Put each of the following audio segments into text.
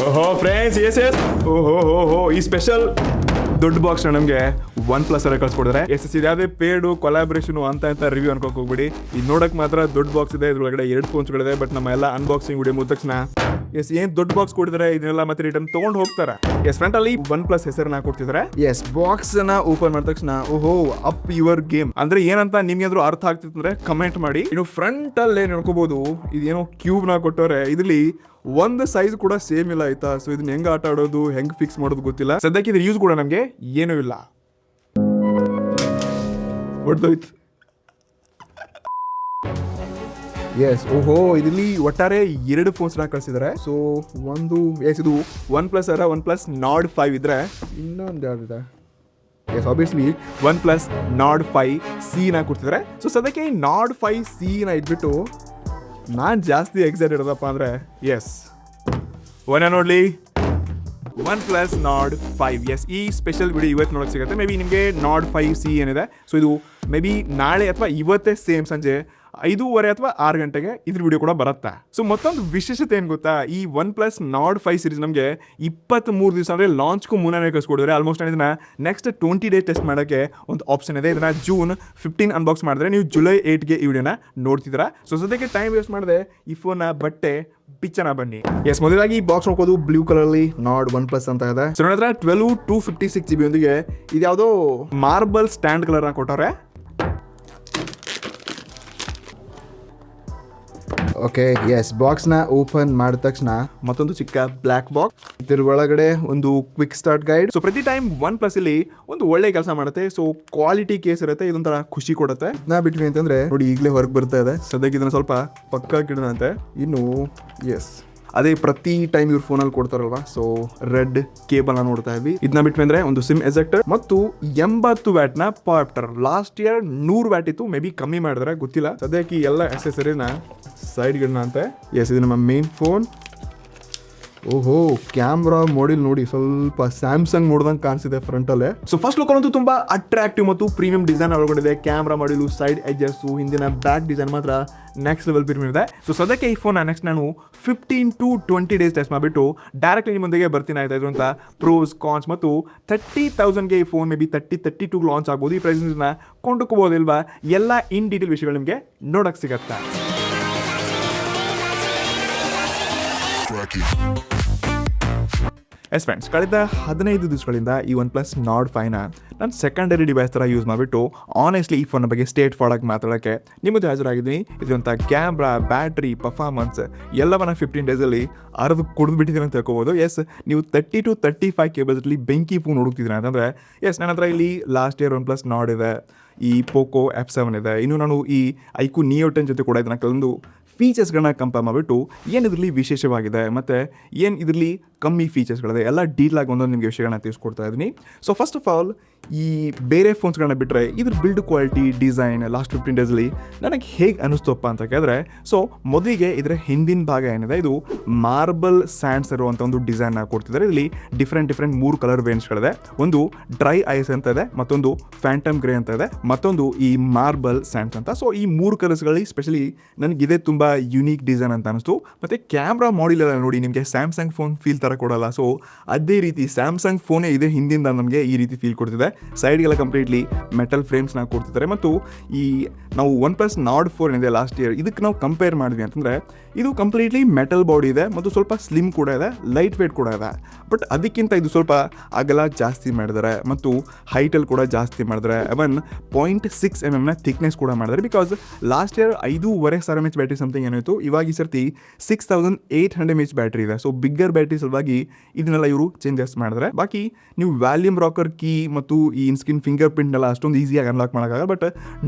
ಓಹೋ friends, S ಓಹೋ ಈ ಸ್ಪೆಷಲ್ ದೊಡ್ಡ ಬಾಕ್ಸ್ ನಮಗೆ ಒನ್ ಪ್ಲಸ್ ಅಲ್ಲೇ ಕಳ್ಸ್ಕೊಡಿದ್ರೆ ಇದ್ಯಾವುದೇ ಪೇಡು ಕೊಲಾಬ್ರೇಷನ್ ಅಂತ ರಿವ್ಯೂ ಅನ್ಕೋಕ್ ಹೋಗ್ಬಿಡಿ. ಇದು ನೋಡಕ್ ಮಾತ್ರ ದೊಡ್ಡ ಬಾಕ್ಸ್ ಇದೆ, ಇದ್ರೊಳಗಡೆ 2 ಫೋನ್ಸ್ಗಳಿದೆ. ಬಟ್ ನಮ್ಮ ಎಲ್ಲ ಅನ್ಬಾಕ್ಸಿಂಗ್ ವಿಡಿಯೋ ಮುಗಿದ ತಕ್ಷಣ ಏನ್ ದೊಡ್ಡ ಬಾಕ್ಸ್ ಕೊಡಿದ್ರೆ ಇದನ್ನೆಲ್ಲ ಮತ್ತೆ ರಿಟರ್ನ್ ತಗೊಂಡು ಹೋಗ್ತಾರೆ. ಫ್ರಂಟ್ ಅಲ್ಲಿ ಒನ್ ಪ್ಲಸ್ ಹೆಸರನ್ನ ಕೊಡ್ತಿದ್ದಾರೆ. ಬಾಕ್ಸ್ ನ ಓಪನ್ ಮಾಡಿದ ತಕ್ಷಣ ಓಹೋ ಅಪ್ ಯುವರ್ ಗೇಮ್ ಅಂದ್ರೆ ಏನಂತ ನಿಮ್ಗೆ ಏನಾದ್ರು ಅರ್ಥ ಆಗ್ತಿತ್ತಂದ್ರೆ ಕಮೆಂಟ್ ಮಾಡಿ. ಇನ್ನು ಫ್ರಂಟ್ ಅಲ್ಲೇ ನೋಡ್ಕೋಬಹುದು, ಇದೇನೋ ಕ್ಯೂಬ್ ನ ಕೊಟ್ಟವ್ರೆ. ಇದ್ರಲ್ಲಿ ಒಂದು ಸೈಜ್ ಕೂಡ ಸೇಮ್ ಇಲ್ಲ ಆಯ್ತಾ. ಸೊ ಇದನ್ನ ಹೆಂಗ್ ಆಟ ಆಡೋದು, ಹೆಂಗ್ ಫಿಕ್ಸ್ ಮಾಡೋದು ಗೊತ್ತಿಲ್ಲ. ಸದ್ಯಕ್ಕೆ ಇದ್ರ ಯೂಸ್ ಕೂಡ ನಮ್ಗೆ ಏನೂ ಇಲ್ಲ. ಹೊಡ್ದೋಯ್ತು. ಓಹೋ ಇದರಲ್ಲಿ ಒಟ್ಟಾರೆ 2 ಫೋನ್ಸ್ ನ ಕಳಿಸಿದ್ದಾರೆ. ಸೊ ಒಂದು ಇದು ಒನ್ ಪ್ಲಸ್ ಒನ್ ಪ್ಲಸ್ ನಾಡ್ 5 ಇದ್ರೆ ಇನ್ನೊಂದು ಯಾವ್ದಿದೆ. ಆಬ್ವಿಯಸ್ಲಿ ಒನ್ ಪ್ಲಸ್ ನಾಡ್ 5C ನ ಕೊಡ್ತಿದ್ದಾರೆ. ಸೊ ಸದ್ಯಕ್ಕೆ ನಾಡ್ 5C ನ ಇಟ್ಬಿಟ್ಟು ನಾನು ಜಾಸ್ತಿ ಎಕ್ಸೈಟೆಡ್ ಇರೋದಪ್ಪ ಅಂದರೆ ನೋಡ್ಲಿ ಒನ್ ಪ್ಲಸ್ ನಾಡ್ 5. ಈ ಸ್ಪೆಷಲ್ ವಿಡಿಯೋ ಇವತ್ತು ನೋಡೋಕೆ ಸಿಗುತ್ತೆ. ಮೇ ಬಿ ನಿಮಗೆ ನಾಡ್ 5C ಏನಿದೆ, ಸೊ ಇದು ಮೇ ಬಿ ನಾಳೆ ಅಥವಾ ಇವತ್ತೇ ಸೇಮ್ ಸಂಜೆ 5:30 ಅಥವಾ 6 ಗಂಟೆಗೆ ಇದ್ರ ವಿಡಿಯೋ ಕೂಡ ಬರುತ್ತೆ. ಸೊ ಮತ್ತೊಂದು ವಿಶೇಷತೆ ಏನು ಗೊತ್ತಾ, ಈ ಒನ್ ಪ್ಲಸ್ ನಾಡ್ 5 ಸೀರೀಸ್ ನಮಗೆ 23 ದಿವಸ ಅಂದರೆ ಲಾಂಚ್ಗೂ ಮುನ್ನೇ ಕಳಿಸ್ಕೊಡಿದ್ರೆ ಆಲ್ಮೋಸ್ಟ್ ನಾನು ಇದನ್ನ ನೆಕ್ಸ್ಟ್ 20 ಡೇ ಟೆಸ್ಟ್ ಮಾಡೋಕ್ಕೆ ಒಂದು ಆಪ್ಷನ್ ಇದೆ. ಇದನ್ನ June 15 ಅನ್ಬಾಕ್ಸ್ ಮಾಡಿದ್ರೆ ನೀವು July 8ಗೆ ಈ ವಿಡಿಯೋನ ನೋಡ್ತಿದ್ದೀರಾ. ಸೊ ಸದ್ಯಕ್ಕೆ ಟೈಮ್ ವೇಸ್ಟ್ ಮಾಡಿದೆ ಈ ಫೋನ್ನ ಬಟ್ಟೆ ಪಿಚ್ಚನ ಬನ್ನಿ. ಮೊದಲಾಗಿ ಈ ಬಾಕ್ಸ್ ನೋಡ್ಕೋದು ಬ್ಲೂ ಕಲರ್ಲಿ ನಾಡ್ ಒನ್ ಪ್ಲಸ್ ಅಂತ ಇದೆ. ಸೊ ನೋಡಿದ್ರೆ 12/256GB ಒಂದಿಗೆ ಇದ್ಯಾವುದೋ ಮಾರ್ಬಲ್ ಸ್ಟ್ಯಾಂಡ್ ಕಲರ್ನ ಕೊಟ್ಟವ್ರೆ. ಓಕೆ ಬಾಕ್ಸ್ನ ಓಪನ್ ಮಾಡಿದ ತಕ್ಷಣ ಮತ್ತೊಂದು ಚಿಕ್ಕ ಬ್ಲ್ಯಾಕ್ ಬಾಕ್ಸ್. ಇದ್ರ ಒಳಗಡೆ ಒಂದು ಕ್ವಿಕ್ ಸ್ಟಾರ್ಟ್ ಗೈಡ್. ಸೊ ಪ್ರತಿ ಟೈಮ್ ಒನ್ ಪ್ಲಸ್ ಇಲ್ಲಿ ಒಂದು ಒಳ್ಳೆ ಕೆಲಸ ಮಾಡುತ್ತೆ. ಸೊ ಕ್ವಾಲಿಟಿ ಕೇಸ್ ಇರುತ್ತೆ, ಇದೊಂಥರ ಖುಷಿ ಕೊಡುತ್ತೆ. ನಾ ಬಿಟ್ವಿ ಅಂತಂದ್ರೆ ನೋಡಿ ಈಗಲೇ ಹೊರಗೆ ಬರ್ತಾ ಇದೆ. ಸದ್ಯಕ್ಕೆ ಇದನ್ನ ಸ್ವಲ್ಪ ಪಕ್ಕ ಕಿಡದಂತೆ. ಇನ್ನು ಅದೇ ಪ್ರತಿ ಟೈಮ್ ಇವ್ರ ಫೋನಲ್ಲಿ ಕೊಡ್ತಾರಲ್ವಾ, ಸೊ ರೆಡ್ ಕೇಬಲ್ ನೋಡ್ತಾ ಇದ್ವಿ. ಇದನ್ನ ಬಿಟ್ವಿ ಅಂದ್ರೆ ಒಂದು ಸಿಮ್ ಎಜೆಕ್ಟರ್ ಮತ್ತು 80 ವ್ಯಾಟ್ ನ ಪಾಪ್ಟರ್. ಲಾಸ್ಟ್ ಇಯರ್ 100 ವ್ಯಾಟ್ ಇತ್ತು, ಮೇ ಬಿ ಕಮ್ಮಿ ಮಾಡಿದ್ರೆ ಗೊತ್ತಿಲ್ಲ. ಸದ್ಯಕ್ಕೆ ಎಲ್ಲ ಅಕ್ಸೆಸರಿನ ಸೈಡ್ ಗಿಡನ ಅಂತೆ. ಇದು ನಮ್ಮ ಮೇನ್ ಫೋನ್. ಓಹೋ ಕ್ಯಾಮ್ರಾ ಮಾಡಿಲ್ ನೋಡಿ ಸ್ವಲ್ಪ ಸ್ಯಾಮ್ಸಂಗ್ ನೋಡ್ದಂಗೆ ಕಾಣಿಸಿದೆ ಫ್ರಂಟ್ ಅಲ್ಲೇ. ಸೊ ಫಸ್ಟ್ ಲುಕ್ ಅಂತೂ ತುಂಬಾ ಅಟ್ರಾಕ್ಟಿವ್ ಮತ್ತು ಪ್ರೀಮಿಯಂ ಡಿಸೈನ್ ಒಳಗೊಂಡಿದೆ. ಕ್ಯಾಮ್ರಾ ಮಾಡಿಲು, ಸೈಡ್ ಎಡ್ಜಸ್, ಹಿಂದಿನ ಬ್ಯಾಕ್ ಡಿಸೈನ್ ಮಾತ್ರ ನೆಕ್ಸ್ಟ್ ಲೆವೆಲ್ ಪ್ರೀಮಿಯಂ ಇದೆ. ಸೊ ಸದ್ಯಕ್ಕೆ ಈ ಫೋನ್ ನೆಕ್ಸ್ಟ್ ನಾನು 15 to 20 ಡೇಸ್ ಟೆಸ್ಟ್ ಮಾಡಿಬಿಟ್ಟು ಡೈರೆಕ್ಟ್ಲಿ ನಿಮ್ಮೊಂದಿಗೆ ಬರ್ತೀನಿ ಆಯ್ತಾ. ಇದ್ರಂತ ಪ್ರೋಸ್ ಕಾನ್ಸ್ ಮತ್ತು 30,000ಗೆ ಈ ಫೋನ್ ಮೇ ಬಿ 32 ಲಾಂಚ್ ಆಗ್ಬೋದು. ಈ ಪ್ರೈಸ್ನ ಕೊಂಡುಕೋಬೋದಿಲ್ವಾ, ಎಲ್ಲ ಇನ್ ಡೀಟೇಲ್ ವಿಷಯಗಳು ನಿಮಗೆ ನೋಡಕ್ ಸಿಗತ್ತೆ. ಫ್ರೆಂಡ್ಸ್, ಕಳೆದ 15 ದಿವಸಗಳಿಂದ ಈ ಒನ್ ಪ್ಲಸ್ ನಾಡ್ 5ನ ನಾನು ಸೆಕೆಂಡರಿ ಡಿವೈಸ್ ಥರ ಯೂಸ್ ಮಾಡಿಬಿಟ್ಟು ಆನೆಸ್ಟ್ಲಿ ಈ ಫೋನ್ ಬಗ್ಗೆ ಸ್ಟೇಟ್ ಫಾರ್ಡಾಗಿ ಮಾತಾಡೋಕ್ಕೆ ನಿಮ್ಮದು ಹಾಜರಾಗಿದ್ದೀನಿ. ಇದರಂಥ ಕ್ಯಾಮ್ರಾ, ಬ್ಯಾಟ್ರಿ, ಪರ್ಫಾರ್ಮೆನ್ಸ್ ಎಲ್ಲವನ್ನ 15 ಡೇಸಲ್ಲಿ ಅರ್ದು ಕುಡಿದ್ಬಿಟ್ಟಿದ್ದೀನಿ ಅಂತ ತಿಳ್ಕೊಬೋದು. ನೀವು 30 to 35K ಬಜೆಟ್ಲಿ ಬೆಂಕಿ ಫೋನ್ ಹುಡುಕ್ತಿದ್ದೀನಿ ಅಂತಂದರೆ ನನ್ನ ಹತ್ರ ಇಲ್ಲಿ ಲಾಸ್ಟ್ ಇಯರ್ ಒನ್ ಪ್ಲಸ್ ನಾಡ್ ಇದೆ, ಈ ಪೋಕೋ F7 ಇದೆ, ಇನ್ನು ನಾನು ಈ ಐಕ್ಯೂ ನಿಯೋ 10 ಜೊತೆ ಕೂಡ ಇದನ್ನು ಕೆಲವೊಂದು ಫೀಚರ್ಸ್ಗಳನ್ನ ಕಂಪೇರ್ ಮಾಡಿಬಿಟ್ಟು ಏನು ಇದರಲ್ಲಿ ವಿಶೇಷವಾಗಿದೆ ಮತ್ತು ಏನು ಇದರಲ್ಲಿ ಕಮ್ಮಿ ಫೀಚರ್ಸ್ಗಳಿದೆ ಎಲ್ಲ ಡೀಟೇಲಾಗಿ ಒಂದೊಂದು ನಿಮಗೆ ವಿಷಯಗಳನ್ನ ತಿಳಿಸ್ಕೊಡ್ತಾ ಇದ್ದೀನಿ. ಸೊ ಫಸ್ಟ್ ಆಫ್ ಆಲ್ ಈ ಬೇರೆ ಫೋನ್ಸ್ಗಳನ್ನ ಬಿಟ್ಟರೆ ಇದ್ರ ಬಿಲ್ಡ್ ಕ್ವಾಲಿಟಿ, ಡಿಸೈನ್ ಲಾಸ್ಟ್ 15 ಡೇಸಲ್ಲಿ ನನಗೆ ಹೇಗೆ ಅನ್ನಿಸ್ತಪ್ಪ ಅಂತ ಕೇಳಿದ್ರೆ, ಸೊ ಮೊದಲಿಗೆ ಇದರ ಹಿಂದಿನ ಭಾಗ ಏನಿದೆ ಇದು ಮಾರ್ಬಲ್ ಸ್ಯಾಂಡ್ಸ್ ಇರುವಂಥ ಒಂದು ಡಿಸೈನ್ನ ಕೊಡ್ತಿದ್ದಾರೆ. ಇಲ್ಲಿ ಡಿಫ್ರೆಂಟ್ 3 ಕಲರ್ ವೇರಿಯಂಟ್ಸ್ಗಳಿದೆ. ಒಂದು ಡ್ರೈ ಐಸ್ ಅಂತ ಇದೆ, ಮತ್ತೊಂದು ಫ್ಯಾಂಟಮ್ ಗ್ರೇ ಅಂತ ಇದೆ, ಮತ್ತೊಂದು ಈ ಮಾರ್ಬಲ್ ಸ್ಯಾಂಡ್ಸ್ ಅಂತ. ಸೊ ಈ 3 ಕಲರ್ಸ್ಗಳಲ್ಲಿ ಸ್ಪೆಷಲಿ ನನಗಿದೆ ತುಂಬ ಯುನೀಕ್ ಡಿಸೈನ್ ಅಂತ ಅನಿಸ್ತು. ಮತ್ತು ಕ್ಯಾಮ್ರಾ ಮಾಡೆಲ್ ಎಲ್ಲ ನೋಡಿ ನಿಮಗೆ ಸ್ಯಾಮ್ಸಂಗ್ ಫೋನ್ ಫೀಲ್ ಥರ ಕೊಡಲ್ಲ. ಸೊ ಅದೇ ರೀತಿ ಸ್ಯಾಮ್ಸಂಗ್ ಫೋನೇ ಇದೆ ಹಿಂದಿಂದ ನಮಗೆ ಈ ರೀತಿ ಫೀಲ್ ಕೊಡ್ತಿದೆ. ಸೈಡ್ಗೆಲ್ಲ ಕಂಪ್ಲೀಟ್ಲಿ ಮೆಟಲ್ ಫ್ರೇಮ್ಸ್ನ ಕೊಡ್ತಿದ್ದಾರೆ. ಮತ್ತು ಈ ನಾವು ಒನ್ ಪ್ಲಸ್ ನಾಡ್ 4 ಏನಿದೆ ಲಾಸ್ಟ್ ಇಯರ್, ಇದಕ್ಕೆ ನಾವು ಕಂಪೇರ್ ಮಾಡಿದ್ವಿ ಅಂತಂದರೆ ಇದು ಕಂಪ್ಲೀಟ್ಲಿ ಮೆಟಲ್ ಬಾಡಿ ಇದೆ ಮತ್ತು ಸ್ವಲ್ಪ ಸ್ಲಿಮ್ ಕೂಡ ಇದೆ, ಲೈಟ್ ವೇಟ್ ಕೂಡ ಇದೆ. ಬಟ್ ಅದಕ್ಕಿಂತ ಇದು ಸ್ವಲ್ಪ ಅಗಲ ಜಾಸ್ತಿ ಮಾಡಿದ್ದಾರೆ ಮತ್ತು ಹೈಟಲ್ಲಿ ಕೂಡ ಜಾಸ್ತಿ ಮಾಡಿದ್ದಾರೆ. 0.6 mm ಥಿಕ್ನೆಸ್ ಕೂಡ ಮಾಡಿದ್ದಾರೆ. Because last year 5,500 mAh battery something ಏನಾಯಿತು, ಇವಾಗ ಈ ಸರ್ತಿ 6,800 mAh ಬ್ಯಾಟ್ರಿ ಇದೆ. ಸೊ ಬಿಗ್ಗರ್ ಬ್ಯಾಟ್ರಿ ಸಲುವಾಗಿ ಇದನ್ನೆಲ್ಲ ಇವರು ಚೇಂಜಸ್ ಮಾಡಿದ್ರೆ. ಬಾಕಿ ನೀವು ವ್ಯಾಲ್ಯೂಮ್ ರಾಕರ್ ಕೀ ಮತ್ತು ಈ ಇನ್ಸ್ಕ್ರೀನ್ ಫಿಂಗರ್ ಪ್ರಿಂಟ್ನೆಲ್ಲ ಅಷ್ಟೊಂದು ಈಸಿಯಾಗಿ ಅನ್ಲಾಕ್ ಮಾಡೋಕ್ಕಾಗಲ್ಲ. ಬಟ್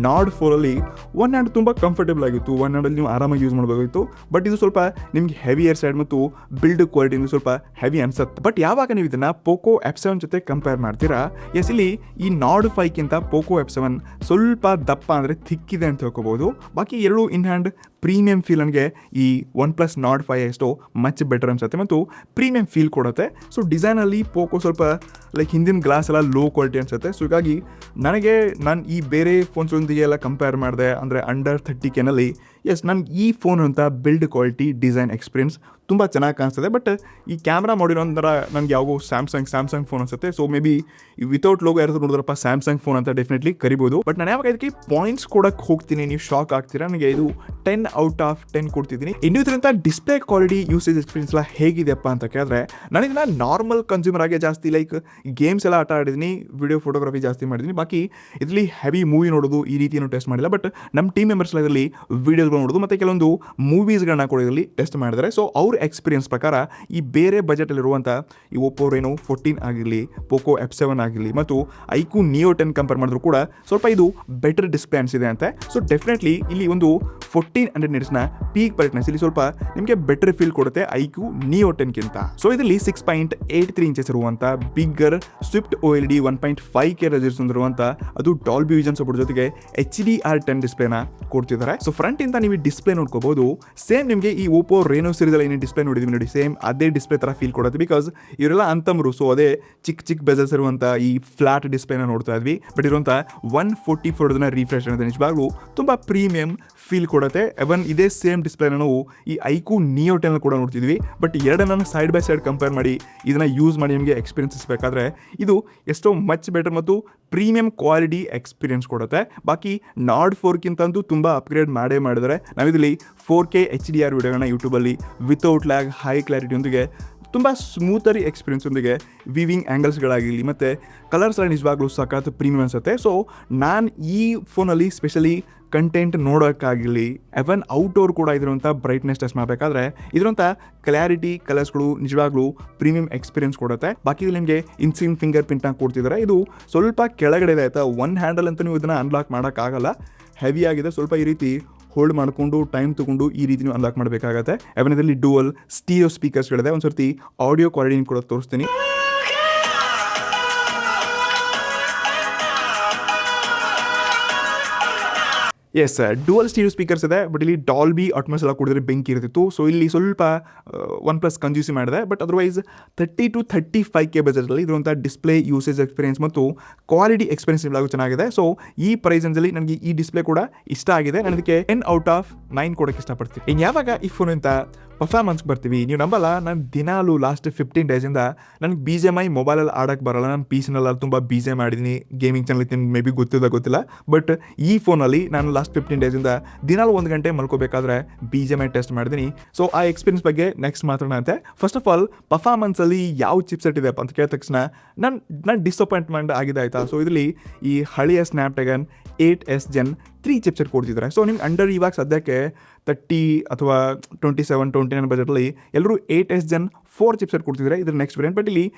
ನಾಡ್ 4ಅಲ್ಲಿ ಒನ್ ಹ್ಯಾಂಡ್ ತುಂಬ ಕಂಫರ್ಟೇಬಲ್ ಆಗಿತ್ತು, ಒನ್ ಹ್ಯಾಂಡಲ್ಲಿ ನೀವು ಆರಾಮಾಗಿ ಯೂಸ್ ಮಾಡಬೇಕಾಗಿತ್ತು. ಬಟ್ ಇದು ಸ್ವಲ್ಪ ನಿಮ್ಗೆ ಹೆವಿಯರ್ ಸೈಡ್ ಮತ್ತು ಬಿಲ್ಡ್ ಕ್ವಾಲಿಟಿ ಸ್ವಲ್ಪ ಹೆವಿ ಅನ್ಸುತ್ತೆ. ಬಟ್ ಯಾವಾಗ ನೀವು ಇದನ್ನ ಪೋಕೋ F7 ಜೊತೆ ಕಂಪೇರ್ ಮಾಡ್ತೀರಾ, ಇಲ್ಲಿ ಈ ನಾಡ್ 5ಗಿಂತ ಪೋಕೋ F7 ಸ್ವಲ್ಪ ದಪ್ಪ ಅಂದರೆ ಥಿಕ್ಕಿದೆ ಅಂತ ಹೇಳ್ಕೋಬಹುದು. ಬಾಕಿ ಎರಡು ಇನ್ ಹ್ಯಾಂಡ್ ಪ್ರೀಮಿಯಂ ಫೀಲ್ ನನಗೆ ಈ ಒನ್ ಪ್ಲಸ್ ನಾಡ್ 5 ಎಷ್ಟೋ ಮಚ್ ಬೆಟರ್ ಅನ್ಸುತ್ತೆ ಮತ್ತು ಪ್ರೀಮಿಯಂ ಫೀಲ್ ಕೊಡುತ್ತೆ. ಸೊ ಡಿಸೈನಲ್ಲಿ ಪೋಕೋ ಸ್ವಲ್ಪ ಲೈಕ್ ಹಿಂದಿನ ಗ್ಲಾಸ್ ಎಲ್ಲ ಲೋ ಕ್ವಾಲಿಟಿ ಅನ್ಸುತ್ತೆ. ಸೊ ಹೀಗಾಗಿ ನನಗೆ ನಾನು ಈ ಬೇರೆ ಫೋನ್ಸ್ಗಳೊಂದಿಗೆ ಎಲ್ಲ ಕಂಪೇರ್ ಮಾಡಿದೆ ಅಂದರೆ ಅಂಡರ್ 30Kನಲ್ಲಿ ಎಸ್ ನನಗೆ ಈ ಫೋನ್ ಅಂತ ಬಿಲ್ಡ್ ಕ್ವಾಲಿಟಿ ಡಿಸೈನ್ ಎಕ್ಸ್ಪೀರಿಯನ್ಸ್ ತುಂಬ ಚೆನ್ನಾಗಿ ಕಾಣಿಸ್ತದೆ. ಬಟ್ ಈ ಕ್ಯಾಮ್ರಾ ಮಾಡಿರೋ ಒಂಥರ ನನಗೆ ಯಾವಾಗೂ ಸ್ಯಾಮ್ಸಂಗ್ ಫೋನ್ ಅನ್ಸುತ್ತೆ. So may be without logo ಯಾರಾದ್ರೂ ನೋಡಿದ್ರಪ್ಪ ಸ್ಯಾಮ್ಸಂಗ್ ಫೋನ್ ಅಂತ ಡೆಫಿನೆಟ್ಲಿ ಕರಿಬೋದು. ಬಟ್ ನಾನು ಯಾವಾಗ ಇದಕ್ಕೆ ಪಾಯಿಂಟ್ಸ್ ಕೊಡಕ್ಕೆ ಹೋಗ್ತೀನಿ ನೀವು ಶಾಕ್ ಆಗ್ತೀರಾ. ನನಗೆ ಇದು 10 ಔಟ್ ಆಫ್ 10 ಕೊಡ್ತಿದ್ದೀನಿ. ಇನ್ನು ಇದರಿಂದ ಡಿಸ್ಪ್ಲೇ ಕ್ವಾಲಿಟಿ ಯೂಸೇಜ್ ಎಕ್ಸ್ಪೀರಿಯನ್ಸ್ ಎಲ್ಲ ಹೇಗಿದೆಯಪ್ಪ ಅಂತ ಕೇಳಿದ್ರೆ ನಾನು ಇದನ್ನ ನಾರ್ಮಲ್ ಕನ್ಸ್ಯೂಮರ್ ಆಗಿ ಜಾಸ್ತಿ ಲೈಕ್ ಗೇಮ್ಸ್ ಎಲ್ಲ ಆಟ ಆಡಿದ್ದೀನಿ, ವಿಡಿಯೋ ಫೋಟೋಗ್ರಫಿ ಜಾಸ್ತಿ ಮಾಡಿದ್ದೀನಿ. ಬಾಕಿ ಇದರಲ್ಲಿ ಹೆವಿ ಮೂವಿ ನೋಡೋದು ಈ ರೀತಿ ಟೆಸ್ಟ್ ಮಾಡಿಲ್ಲ. ಬಟ್ ನಮ್ಮ ಟೀಮ್ ಮೆಂಬರ್ಸ್ ಇದರಲ್ಲಿ ವಿಡಿಯೋಗಳು ನೋಡೋದು ಮತ್ತು ಕೆಲವೊಂದು ಮೂವೀಸ್ಗಳನ್ನ ಕೂಡ ಇದರಲ್ಲಿ ಟೆಸ್ಟ್ ಮಾಡಿದ್ದಾರೆ. ಸೊ ಅವ್ರ ಎಕ್ಸ್ಪೀರಿಯನ್ಸ್ ಪ್ರಕಾರ ಈ ಬೇರೆ ಬಜೆಟಲ್ಲಿರುವಂಥ ಈ ಒಪ್ಪೋ ರೇನೋ 14 ಆಗಿರಲಿ, ಪೋಕೋ F7 ಆಗಿರಲಿ ಮತ್ತು ಐಕ್ಯೂ ನಿಯೋ 10 ಕಂಪೇರ್ ಮಾಡಿದ್ರು ಕೂಡ ಸ್ವಲ್ಪ ಇದು ಬೆಟರ್ ಡಿಸ್ಪ್ಲೇ ಅನಿಸಿದೆ ಅಂತೆ. ಸೊ ಡೆಫಿನೆಟ್ಲಿ ಇಲ್ಲಿ ಒಂದು 1400 ನಿಟ್ಸ್ನ ಪೀಕ್ ಬ್ರೈಟ್ನೆಸ್ ಇಲ್ಲಿ ಸ್ವಲ್ಪ ನಿಮಗೆ ಬೆಟರ್ ಫೀಲ್ ಕೊಡುತ್ತೆ ಐಕ್ಯೂ ನಿಯೋ 10ಗಿಂತ. ಸೊ ಇದರಲ್ಲಿ 6.83 ಇಂಚಸ್ ಇರುವಂಥ bigger Swift OLED 1.5K resolution ಇರುವಂಥ ಅದು ಡಾಲ್ಬಿ ವಿಷನ್ ಸಪೋರ್ಟ್ ಜೊತೆಗೆ HDR10 ಡಿಸ್ಪ್ಲೇನ ಕೊಡ್ತಿದ್ದಾರೆ. ಸೊ ಫ್ರಂಟ್ ಇಂದ ನೀವು ಡಿಸ್ಪ್ಲೇ ನೋಡ್ಕೋಬಹುದು. ಸೇಮ್ ನಿಮಗೆ ಈ ಓಪೋ ರೇನೋ ಸೀರೀಸ್ ಅಲ್ಲಿ ಏನೇ ಡಿಸ್ಪ್ಲೇ ನೋಡಿದ್ವಿ ನೋಡಿ, ಸೇಮ್ ಅದೇ ಡಿಸ್ಪ್ಲೇ ತರ ಫೀಲ್ ಕೊಡುತ್ತೆ. ಬಿಕಾಸ್ ಇವರೆಲ್ಲ ಅಂತಮ್ರು, ಸೊ ಅದೇ ಚಿಕ್ಕ ಬೆಜಲ್ಸ್ ಇರುವಂಥ ಈ ಫ್ಲಾಟ್ ಡಿಸ್ಪ್ಲೇನ ನೋಡ್ತಾ ಇದ್ವಿ. ಬಟ್ ಇರುವಂಥ 144 ರಿಫ್ರೆಶ್ ಅನ್ನೋದು ನಿಜವಾಗ್ಲೂ ತುಂಬ ಪ್ರೀಮಿಯಂ ಫೀಲ್ ಕೊಡುತ್ತೆ. ಎವನ್ ಇದೇ ಸೇಮ್ ಡಿಸ್ಪ್ಲೇನ ನಾವು ಈ ಐಕ್ಯೂ ನಿಯೋ 10 ಕೂಡ ನೋಡ್ತಿದ್ವಿ. ಬಟ್ ಎರಡನ್ನ ಸೈಡ್ ಬೈ ಸೈಡ್ ಕಂಪೇರ್ ಮಾಡಿ ಇದನ್ನ ಯೂಸ್ ಮಾಡಿ ನಿಮಗೆ ಎಕ್ಸ್ಪೀರಿಯನ್ಸ್ ಬೇಕಾದ್ರೆ ಇದು ಎಷ್ಟೋ ಮಚ್ ಬೆಟರ್ ಮತ್ತು ಪ್ರೀಮಿಯಂ ಕ್ವಾಲಿಟಿ ಎಕ್ಸ್ಪೀರಿಯನ್ಸ್ ಕೊಡುತ್ತೆ. ಬಾಕಿ ನಾರ್ಡ್ 4ಗಿಂತ ಅಂತೂ ತುಂಬ ಅಪ್ಗ್ರೇಡ್ ಮಾಡಿದ್ದಾರೆ. ನಾವಿಲ್ಲಿ 4K HDR ವಿಡಿಯೋಗಳನ್ನ ಯೂಟ್ಯೂಬಲ್ಲಿ ವಿತೌಟ್ ಲ್ಯಾಗ್ ಹೈ ಕ್ಲಾರಿಟಿಯೊಂದಿಗೆ ತುಂಬ ಸ್ಮೂತರಿ ಎಕ್ಸ್ಪೀರಿಯನ್ಸೊಂದಿಗೆ ವಿವಿಂಗ್ ಆ್ಯಂಗಲ್ಸ್ಗಳಾಗಿರಲಿ ಮತ್ತು ಕಲರ್ಸ್ ಎಲ್ಲ ನಿಜವಾಗ್ಲೂ ಸಖತ್ ಪ್ರೀಮಿಯಂ ಅನಿಸುತ್ತೆ. ಸೊ ನಾನು ಈ ಫೋನಲ್ಲಿ ಸ್ಪೆಷಲಿ ಕಂಟೆಂಟ್ ನೋಡೋಕ್ಕಾಗಿರಲಿ, ಎವನ್ ಔಟ್ಡೋರ್ ಕೂಡ ಇದಿರುವಂಥ ಬ್ರೈಟ್ನೆಸ್ ಟೆಸ್ಟ್ ಮಾಡಬೇಕಾದ್ರೆ ಇದಿರುವಂಥ ಕ್ಲಾರಿಟಿ ಕಲರ್ಸ್ಗಳು ನಿಜವಾಗ್ಲೂ ಪ್ರೀಮಿಯಂ ಎಕ್ಸ್ಪೀರಿಯನ್ಸ್ ಕೊಡುತ್ತೆ. ಬಾಕಿ ನಿಮಗೆ ಇನ್ಸಿನ್ ಫಿಂಗರ್ ಪ್ರಿಂಟ್ನ ಕೊಡ್ತಿದ್ದಾರೆ. ಇದು ಸ್ವಲ್ಪ ಕೆಳಗಡೆ ಇದೆ ಆಯಿತಾ, ಒನ್ ಹ್ಯಾಂಡಲ್ ಅಂತ ನೀವು ಇದನ್ನು ಅನ್ಲಾಕ್ ಮಾಡೋಕ್ಕಾಗಲ್ಲ, ಹೆವಿ ಆಗಿದೆ. ಸ್ವಲ್ಪ ಈ ರೀತಿ ಹೋಲ್ಡ್ ಮಾಡಿಕೊಂಡು ಟೈಮ್ ತೊಗೊಂಡು ಈ ರೀತಿ ನೀವು ಅನ್ಲಾಕ್ ಮಾಡಬೇಕಾಗತ್ತೆ. ಎವನ್ ಇದರಲ್ಲಿ ಡುವಲ್ ಸ್ಟೀರಿಯೋ ಸ್ಪೀಕರ್ಸ್ಗಳಿದೆ. ಒಂದು ಸರ್ತಿ ಆಡಿಯೋ ಕ್ವಾಲಿಟಿ ಕೂಡ ತೋರಿಸ್ತೀನಿ. ಎಸ್, ಡುವಲ್ ಸ್ಟೀರಿಯೋ ಸ್ಪೀಕರ್ಸ್ ಇದೆ. ಬಟ್ ಇಲ್ಲಿ ಡಾಲ್ಬಿ ಅಟ್ಮಾಸ್ ಎಲ್ಲ ಕೊಡಿದ್ರೆ ಬೆಂಕಿ ಇರ್ತಿತ್ತು. ಸೊ ಇಲ್ಲಿ ಸ್ವಲ್ಪ OnePlus ಕಂಜ್ಯೂಸ್ ಮಾಡಿದೆ. ಬಟ್ ಅದರ್ವೈಸ್ 30 to 35K ಬಜೆಟಲ್ಲಿ ಇರುವಂಥ ಡಿಸ್ಪ್ಲೇ ಯೂಸೇಜ್ ಎಕ್ಸ್ಪೀರಿಯನ್ಸ್ ಮತ್ತು ಕ್ವಾಲಿಟಿ ಎಕ್ಸ್ಪೀರಿಯನ್ಸ್ ನಿಜವಾಗೂ ಚೆನ್ನಾಗಿದೆ. ಸೊ ಈ ಪ್ರೈಸಲ್ಲಿ ನನಗೆ ಈ ಡಿಸ್ಪ್ಲೇ ಕೂಡ ಇಷ್ಟ ಆಗಿದೆ. ನಾನು ಇದಕ್ಕೆ 10 ಔಟ್ ಆಫ್ 9 ಕೊಡೋಕ್ಕೆ ಇಷ್ಟಪಡ್ತೀನಿ. ಇನ್ನು ಯಾವಾಗ ಈ ಫೋನ್ ಅಂತ ಪರ್ಫಾರ್ಮೆನ್ಸ್ಗೆ ಬರ್ತೀವಿ, ನೀವು ನಂಬಲ್ಲ, ನಾನು ದಿನಾಲು ಲಾಸ್ಟ್ 15 ಡೇಸಿಂದ ನನಗೆ BGMI ಮೊಬೈಲಲ್ಲಿ ಆಡೋಕ್ಕೆ ಬರೋಲ್ಲ. ನಾನು PC-ನಲ್ಲಿ ತುಂಬ BGMI ಆಡಿದ್ದೀನಿ, ಗೇಮಿಂಗ್ ಚಾನಲ್ ಮೇ ಬಿ ಗೊತ್ತಿಲ್ಲ. ಬಟ್ ಈ ಫೋನಲ್ಲಿ ನಾನು ಲಾಸ್ಟ್ 15 ಡೇಸಿಂದ ದಿನಾಲು 1 ಗಂಟೆ ಮಲ್ಕೋಬೇಕಾದ್ರೆ BGMI ಟೆಸ್ಟ್ ಮಾಡಿದ್ದೀನಿ. ಸೊ ಆ ಎಕ್ಸ್ಪೀರಿಯನ್ಸ್ ಬಗ್ಗೆ ನೆಕ್ಸ್ಟ್ ಮಾತಾಡೋಣಂತೆ. ಫಸ್ಟ್ ಆಫ್ ಆಲ್ ಪರ್ಫಾರ್ಮೆನ್ಸಲ್ಲಿ ಯಾವ ಚಿಪ್ಸೆಟ್ ಇದೆ ಅಂತ ಕೇಳಿದ ತಕ್ಷಣ ನಾನು ಡಿಸಪಾಯಿಂಟ್ಮೆಂಟ್ ಆಗಿದೆ ಆಯಿತಾ. ಸೊ ಇದರಲ್ಲಿ ಈ ಹಳೆಯ ಸ್ನ್ಯಾಪ್ಡ್ರ್ಯಾಗನ್ 8S Gen 3 ಚಿಪ್ಸೆಟ್ ಕೊಡ್ತಿದ್ದಾರೆ. ಸೊ ನಿಮ್ಗೆ ಅಂಡರ್ ಇವಾಗ ಸದ್ಯಕ್ಕೆ 30 ಅಥವಾ 27-29 ಬಜೆಟಲ್ಲಿ ಎಲ್ಲರೂ 8S Gen 4 ಚಿಪ್ಸೆಟ್ ಕೊಡ್ತಿದ್ದಾರೆ. ಇದ್ರ ನೆಕ್ಸ್ಟ್ ವೇರಿಯಂಟ್. ಬಟ್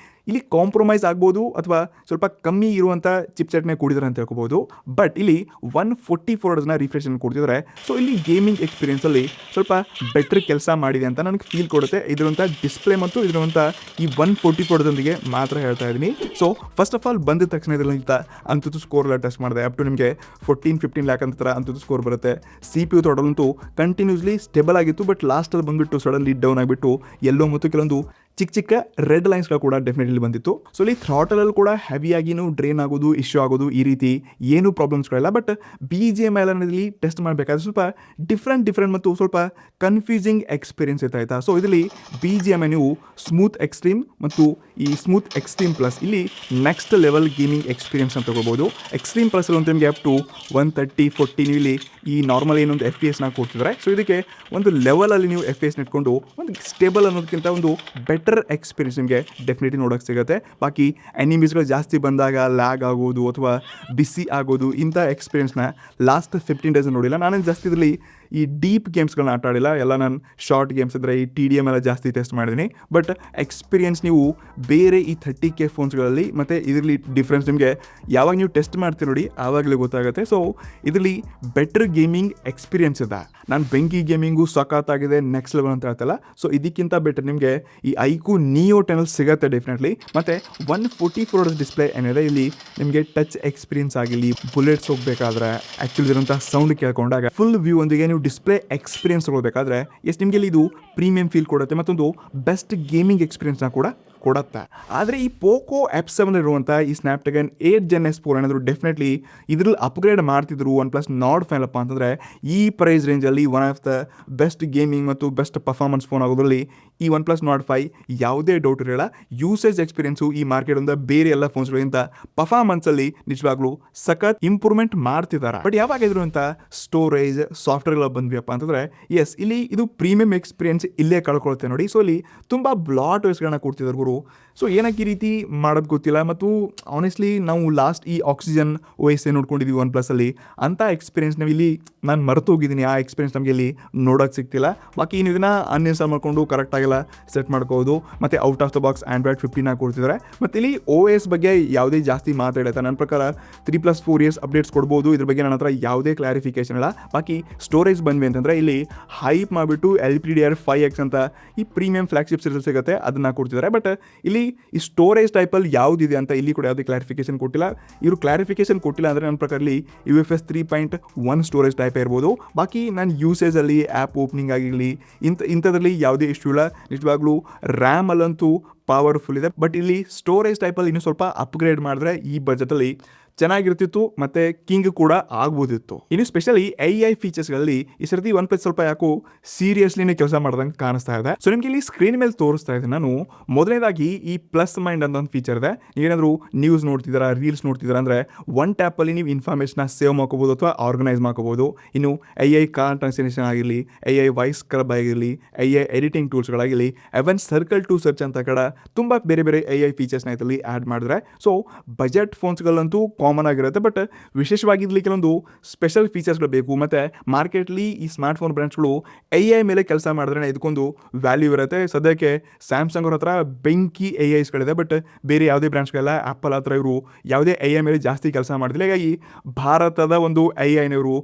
ಇಲ್ಲಿ ಕಾಂಪ್ರಮೈಸ್ ಆಗ್ಬೋದು ಅಥವಾ ಸ್ವಲ್ಪ ಕಮ್ಮಿ ಇರುವಂಥ ಚಿಪ್ಸೆಟ್ನೇ ಕೊಡಿದ್ದಾರೆ ಅಂತ ಹೇಳ್ಕೋಬೋದು. ಬಟ್ ಇಲ್ಲಿ 144 ರಿಫ್ರೆಶ್ ಕೊಡ್ತಿದ್ದಾರೆ. ಸೊ ಇಲ್ಲಿ ಗೇಮಿಂಗ್ ಎಕ್ಸ್ಪೀರಿಯನ್ಸಲ್ಲಿ ಸ್ವಲ್ಪ ಬೆಟರ್ ಕೆಲಸ ಮಾಡಿದೆ ಅಂತ ನನಗೆ ಫೀಲ್ ಕೊಡುತ್ತೆ. ಇದರಂಥ ಡಿಸ್ಪ್ಲೇ ಮತ್ತು ಇದರಂಥ ಈ 144 ಮಾತ್ರ ಹೇಳ್ತಾ ಇದ್ದೀನಿ. ಸೊ ಫಸ್ಟ್ ಆಫ್ ಆಲ್ ಬಂದ ತಕ್ಷಣ ಇದರಲ್ಲಿ ಅಂತೂ ಸ್ಕೋರ್ ಎಲ್ಲ ಟೆಸ್ಟ್ ಮಾಡಿದೆ. ಅಪ್ ಟು ನಿಮಗೆ 14-15 ಲ್ಯಾಕ್ ಅಂತ ಅಂತೂ ಸ್ಕೋರ್ ಬರುತ್ತೆ. CPU ತೊಡಲಂತೂ ಕಂಟಿನ್ಯೂಸ್ಲಿ ಸ್ಟೇಬಲ್ ಆಗಿತ್ತು. ಬಟ್ ಲಾಸ್ಟಲ್ಲಿ ಬಂದುಬಿಟ್ಟು ಸಡನ್ಲಿ ಡೌನ್ ಆಗಿಬಿಟ್ಟು ಎಲ್ಲೋ ಮತ್ತು ಕೆಲವೊಂದು ಚಿಕ್ಕ ರೆಡ್ ಲೈನ್ಸ್ಗಳು ಕೂಡ ಡೆಫಿನೆಟ್ಲಿ ಬಂದಿತ್ತು. ಸೊ ಇಲ್ಲಿ ಥ್ರಾಟಲಲ್ಲಿ ಕೂಡ ಹೆವಿಯಾಗಿನೂ ಡ್ರೈನ್ ಆಗೋದು, ಇಶ್ಯೂ ಆಗೋದು, ಈ ರೀತಿ ಏನೂ ಪ್ರಾಬ್ಲಮ್ಸ್ಗಳಿಲ್ಲ. ಬಟ್ BGMI ಅನ್ನೋದ್ರಲ್ಲಿ ಟೆಸ್ಟ್ ಮಾಡಬೇಕಾದ್ರೆ ಸ್ವಲ್ಪ ಡಿಫ್ರೆಂಟ್ ಮತ್ತು ಸ್ವಲ್ಪ ಕನ್ಫ್ಯೂಸಿಂಗ್ ಎಕ್ಸ್ಪೀರಿಯನ್ಸ್ ಇರ್ತಾಯಿತಾ. ಸೊ ಇದರಲ್ಲಿ BGMI ನೀವು ಸ್ಮೂತ್ ಎಕ್ಸ್ಟ್ರೀಮ್ ಮತ್ತು ಈ ಸ್ಮೂತ್ ಎಕ್ಸ್ಟ್ರೀಮ್ ಪ್ಲಸ್ ಇಲ್ಲಿ ನೆಕ್ಸ್ಟ್ ಲೆವೆಲ್ ಗೇಮಿಂಗ್ ಎಕ್ಸ್ಪೀರಿಯನ್ಸ್ ಅಂತ ತಗೋಬೋದು. ಎಕ್ಸ್ಟ್ರೀಮ್ ಪ್ಲಸ್ ಅಂತ ನಿಮಗೆ ಅಪ್ ಟು 130-40 ನೀವು ಇಲ್ಲಿ ಈ ನಾರ್ಮಲ್ ಏನೊಂದು FPS ಕೊಡ್ತಿದ್ದಾರೆ. ಸೊ ಇದಕ್ಕೆ ಒಂದು ಲೆವೆಲಲ್ಲಿ ನೀವು FPS ಇಟ್ಕೊಂಡು ಒಂದು ಸ್ಟೇಬಲ್ ಅನ್ನೋದಕ್ಕಿಂತ ಒಂದು ಬೆಟರ್ ಎಕ್ಸ್ಪೀರಿಯನ್ಸ್ ನಿಮಗೆ ಡೆಫಿನೆಟ್ಲಿ ನೋಡೋಕ್ಕೆ ಸಿಗುತ್ತೆ. ಬಾಕಿ ಎನಿಮೀಸ್ಗಳು ಜಾಸ್ತಿ ಬಂದಾಗ ಲ್ಯಾಗ್ ಆಗೋದು ಅಥವಾ ಬಿಸಿ ಆಗೋದು ಇಂಥ ಎಕ್ಸ್ಪೀರಿಯನ್ಸ್ನ ಲಾಸ್ಟ್ 15 ಡೇಸ್ ನೋಡಿಲ್ಲ. ನಾನೇನು ಜಾಸ್ತಿ ಇದರಲ್ಲಿ ಈ ಡೀಪ್ ಗೇಮ್ಸ್ಗಳನ್ನ ಆಟ ಆಡಿಲ್ಲ. ಎಲ್ಲ ನಾನು ಶಾರ್ಟ್ ಗೇಮ್ಸ್ ಅಂದರೆ ಈ TDM ಎಲ್ಲ ಜಾಸ್ತಿ ಟೆಸ್ಟ್ ಮಾಡಿದ್ದೀನಿ. ಬಟ್ ಎಕ್ಸ್ಪೀರಿಯನ್ಸ್ ನೀವು ಬೇರೆ ಈ 30K ಫೋನ್ಸ್ಗಳಲ್ಲಿ ಮತ್ತು ಇದರಲ್ಲಿ ಡಿಫ್ರೆನ್ಸ್ ನಿಮಗೆ ಯಾವಾಗ ನೀವು ಟೆಸ್ಟ್ ಮಾಡ್ತೀರಿ ನೋಡಿ ಆವಾಗಲೇ ಗೊತ್ತಾಗುತ್ತೆ. ಸೊ ಇದರಲ್ಲಿ ಬೆಟರ್ ಗೇಮಿಂಗ್ ಎಕ್ಸ್ಪೀರಿಯನ್ಸ್ ಇದೆ. ನಾನು ಬೆಂಕಿ ಗೇಮಿಂಗು ಸಖತ್ತಾಗಿದೆ, ನೆಕ್ಸ್ಟ್ ಲೆವೆಲ್ ಅಂತ ಹೇಳ್ತಲ್ಲ. ಸೊ ಇದಕ್ಕಿಂತ ಬೆಟರ್ ನಿಮಗೆ ಈ ಐಕ್ಯೂ ನಿಯೋ 10 ಸಿಗುತ್ತೆ ಡೆಫಿನೆಟ್ಲಿ. ಮತ್ತು 144 ಡಿಸ್ಪ್ಲೇ ಏನಿದೆ ಇಲ್ಲಿ ನಿಮಗೆ ಟಚ್ ಎಕ್ಸ್ಪೀರಿಯನ್ಸ್ ಆಗಿರಲಿ, ಬುಲೆಟ್ಸ್ ಹೋಗಬೇಕಾದ್ರೆ ಆ್ಯಕ್ಚುಲಿ ಇರೋಂಥ ಸೌಂಡ್ ಕೇಳ್ಕೊಂಡಾಗ ಫುಲ್ ವ್ಯೂ ಒಂದಿಗೆ ನೀವು ಡಿಸ್ಪ್ಲೇ ಎಕ್ಸ್ಪೀರಿಯನ್ಸ್ ತಗೋಬೇಕಾದ್ರೆ ನಿಮಗೆ ಇದು ಪ್ರೀಮಿಯಂ ಫೀಲ್ ಕೊಡುತ್ತೆ. ಮತ್ತೊಂದು ಬೆಸ್ಟ್ ಗೇಮಿಂಗ್ ಎಕ್ಸ್ಪೀರಿಯನ್ಸ್ನ ಕೂಡ ಕೊಡುತ್ತೆ. ಆದರೆ ಈ ಪೋಕೋ F7 ಇರುವಂಥ ಈ ಸ್ನ್ಯಾಪ್ಡ್ರ್ಯಾಗನ್ 8 Gen S4 ಏನಾದರೂ ಡೆಫಿನೆಟ್ಲಿ ಇದ್ರಲ್ಲಿ ಅಪ್ಗ್ರೇಡ್ ಮಾಡ್ತಿದ್ರು ಒನ್ ಪ್ಲಸ್ ನಾಡ್ 5 ಅಪ್ಪ ಅಂತಂದರೆ ಈ ಪ್ರೈಸ್ ರೇಂಜಲ್ಲಿ one of the best gaming ಮತ್ತು ಬೆಸ್ಟ್ ಪರ್ಫಾರ್ಮೆನ್ಸ್ ಫೋನ್ ಆಗೋದ್ರಲ್ಲಿ ಈ ಒನ್ ಪ್ಲಸ್ ನಾಡ್ 5 ಯಾವುದೇ ಡೌಟ್ ಇರಲ್ಲ. ಯೂಸೇಜ್ ಎಕ್ಸ್ಪೀರಿಯನ್ಸು ಈ ಮಾರ್ಕೆಟಿಂದ ಬೇರೆ ಎಲ್ಲ ಫೋನ್ಸ್ಗಳಿಗಿಂತ ಪರ್ಫಾರ್ಮೆನ್ಸಲ್ಲಿ ನಿಜವಾಗ್ಲೂ ಸಖತ್ ಇಂಪ್ರೂವ್ಮೆಂಟ್ ಮಾಡ್ತಿದ್ದಾರೆ. ಬಟ್ ಯಾವಾಗಿದ್ರು ಅಂತ ಸ್ಟೋರೇಜ್ ಸಾಫ್ಟ್ವೇರ್ಗಳ ಬಂದ್ವಿಯಪ್ಪ ಅಂತಂದರೆ ಎಸ್ ಇಲ್ಲಿ ಇದು ಪ್ರೀಮಿಯಂ ಎಕ್ಸ್ಪೀರಿಯನ್ಸ್ ಇಲ್ಲೇ ಕಳ್ಕೊಳುತ್ತೆ ನೋಡಿ. ಸೊ ಇಲ್ಲಿ ತುಂಬ ಬ್ಲಾಟ್ ವೇಸ್ಗಳನ್ನ ಕೊಡ್ತಿದ್ದಾರೆ ಗುರು. ಸೊ ಏನಕ್ಕೆ ಈ ರೀತಿ ಮಾಡೋದು ಗೊತ್ತಿಲ್ಲ. ಮತ್ತು ಆನೆಸ್ಟ್ಲಿ ನಾವು ಲಾಸ್ಟ್ ಈ ಆಕ್ಸಿಜನ್ OS ನೋಡ್ಕೊಂಡಿದ್ದೀವಿ ಒನ್ ಪ್ಲಸ್ಸಲ್ಲಿ, ಅಂಥ ಎಕ್ಸ್ಪೀರಿಯನ್ಸ್ ನಾವು ಇಲ್ಲಿ ನಾನು ಮರೆತು ಹೋಗಿದ್ದೀನಿ. ಆ ಎಕ್ಸ್ಪೀರಿಯನ್ಸ್ ನಮಗೆ ಇಲ್ಲಿ ನೋಡೋಕ್ಕೆ ಸಿಗ್ತಿಲ್ಲ. ಬಾಕಿ ನೀವು ಇದನ್ನು ಅನ್ಇನ್ಸ್ಟಾಲ್ ಮಾಡಿಕೊಂಡು ಕರೆಕ್ಟಾಗೆಲ್ಲ ಸೆಟ್ ಮಾಡ್ಕೋಬೋದು. ಮತ್ತು out of the box Android 15 ಕೊಡ್ತಿದ್ದಾರೆ. ಮತ್ತು ಇಲ್ಲಿ OS ಬಗ್ಗೆ ಯಾವುದೇ ಜಾಸ್ತಿ ಮಾತಾಡುತ್ತೆ ನನ್ನ ಪ್ರಕಾರ 3+4 ಇಯರ್ಸ್ ಅಪ್ಡೇಟ್ಸ್ ಕೊಡ್ಬೋದು. ಇದ್ರ ಬಗ್ಗೆ ನನ್ನ ಹತ್ರ ಯಾವುದೇ ಕ್ಲಾರಿಫಿಕೇಶನ್ ಇಲ್ಲ. ಬಾಕಿ ಸ್ಟೋರೇಜ್ ಬಂದ್ವಿ ಅಂತಂದರೆ ಇಲ್ಲಿ ಹೈಪ್ ಮಾಡಿಬಿಟ್ಟು LPDDR5X ಅಂತ ಈ ಪ್ರೀಮಿಯಂ ಫ್ಲಾಗ್ಶಿಪ್ ಸೀರೀಸ್ ಸಿಗುತ್ತೆ, ಅದನ್ನು ಕೊಡ್ತಿದ್ದಾರೆ. ಬಟ್ ಇಲ್ಲಿ ಈ ಸ್ಟೋರೇಜ್ ಟೈಪಲ್ಲಿ ಯಾವುದಿದೆ ಅಂತ ಇಲ್ಲಿ ಕೂಡ ಯಾವುದೇ ಕ್ಲಾರಿಫಿಕೇಶನ್ ಕೊಟ್ಟಿಲ್ಲ. ಇವರು ಕ್ಲಾರಿಫಿಕೇಶನ್ ಕೊಟ್ಟಿಲ್ಲ ಅಂದರೆ ನನ್ನ ಪ್ರಕಾರದಲ್ಲಿ UFS 3.1 ಸ್ಟೋರೇಜ್ ಟೈಪ್ ಇರ್ಬೋದು. ಬಾಕಿ ನಾನು ಯೂಸೇಜಲ್ಲಿ ಆ್ಯಪ್ ಓಪನಿಂಗ್ ಆಗಿರಲಿ ಇಂಥದ್ರಲ್ಲಿ ಯಾವುದೇ ಇಶ್ಯೂ ಇಲ್ಲ. ನಿಜವಾಗ್ಲೂ ರ್ಯಾಮಲ್ಲಂತೂ ಪವರ್ಫುಲ್ ಇದೆ. ಬಟ್ ಇಲ್ಲಿ ಸ್ಟೋರೇಜ್ ಟೈಪಲ್ಲಿ ಇನ್ನೂ ಸ್ವಲ್ಪ ಅಪ್ಗ್ರೇಡ್ ಮಾಡಿದ್ರೆ ಈ ಬಜೆಟಲ್ಲಿ ಚೆನ್ನಾಗಿರ್ತಿತ್ತು ಮತ್ತು ಕಿಂಗ್ ಕೂಡ ಆಗ್ಬೋದಿತ್ತು. ಇನ್ನು ಸ್ಪೆಷಲಿ AI ಫೀಚರ್ಸ್ಗಳಲ್ಲಿ ಈ ಸರ್ತಿ ಒನ್ ಪ್ಲಸ್ ಸ್ವಲ್ಪ ಯಾಕೋ ಸೀರಿಯಸ್ಲಿನೇ ಕೆಲಸ ಮಾಡ್ದಂಗೆ ಕಾಣಿಸ್ತಾ ಇದೆ. ಸೊ ನಿಮಗೆ ಇಲ್ಲಿ ಸ್ಕ್ರೀನ್ ಮೇಲೆ ತೋರಿಸ್ತಾ ಇದ್ದೀನಿ ನಾನು. ಮೊದಲನೇದಾಗಿ ಈ ಪ್ಲಸ್ ಮೈಂಡ್ ಅಂತ ಒಂದು ಫೀಚರ್ ಇದೆ. ನೀವೇನಾದರೂ ನ್ಯೂಸ್ ನೋಡ್ತಿದ್ದೀರಾ, ರೀಲ್ಸ್ ನೋಡ್ತಿದ್ದೀರಾ ಅಂದರೆ ಒನ್ ಟ್ಯಾಪಲ್ಲಿ ನೀವು ಇನ್ಫಾರ್ಮೇಷನ್ನ ಸೇವ್ ಮಾಡ್ಕೋಬೋದು ಅಥವಾ ಆರ್ಗನೈಸ್ ಮಾಡ್ಕೋಬೋದು. ಇನ್ನು AI ಕಾರ್ ಟ್ರಾನ್ಸ್ಲೇಷನ್ ಆಗಿರಲಿ, AI ವಾಯ್ಸ್ ಸ್ಕ್ರಬ್ ಆಗಿರಲಿ, AI ಎಡಿಟಿಂಗ್ ಟೂಲ್ಸ್ಗಳಾಗಿರಲಿ, ಎವನ್ ಸರ್ಕಲ್ ಟು ಸರ್ಚ್ ಅಂತ ಕಡೆ ತುಂಬ ಬೇರೆ ಬೇರೆ AI ಫೀಚರ್ಸ್ನ ಇದರಲ್ಲಿ ಆ್ಯಡ್ ಮಾಡಿದ್ರೆ ಸೊ ಬಜೆಟ್ ಫೋನ್ಸ್ಗಳಂತೂ ಕಾಮನ್ ಆಗಿರುತ್ತೆ. ಬಟ್ ವಿಶೇಷವಾಗಿ ಇಲ್ಲಿ ಕೆಲವೊಂದು ಸ್ಪೆಷಲ್ ಫೀಚರ್ಸ್ಗಳು ಬೇಕು. ಮತ್ತು ಮಾರ್ಕೆಟ್ಲಿ ಈ ಸ್ಮಾರ್ಟ್ಫೋನ್ ಬ್ರ್ಯಾಂಡ್ಸ್ಗಳು AI ಮೇಲೆ ಕೆಲಸ ಮಾಡಿದ್ರೆ ಇದಕ್ಕೊಂದು ವ್ಯಾಲ್ಯೂ ಇರುತ್ತೆ. ಸದ್ಯಕ್ಕೆ ಸ್ಯಾಮ್ಸಂಗ್ ಅವ್ರ ಹತ್ರ ಬೆಂಕಿ AIಸ್ಗಳಿದೆ. ಬಟ್ ಬೇರೆ ಯಾವುದೇ ಬ್ರ್ಯಾಂಡ್ಸ್ಗಳೆಲ್ಲ ಆ್ಯಪಲ್ ಹತ್ರ ಇವರು ಯಾವುದೇ AI ಮೇಲೆ ಜಾಸ್ತಿ ಕೆಲಸ ಮಾಡಿದಿಲ್ಲ. ಹೀಗಾಗಿ ಭಾರತದ ಒಂದು AIನವರು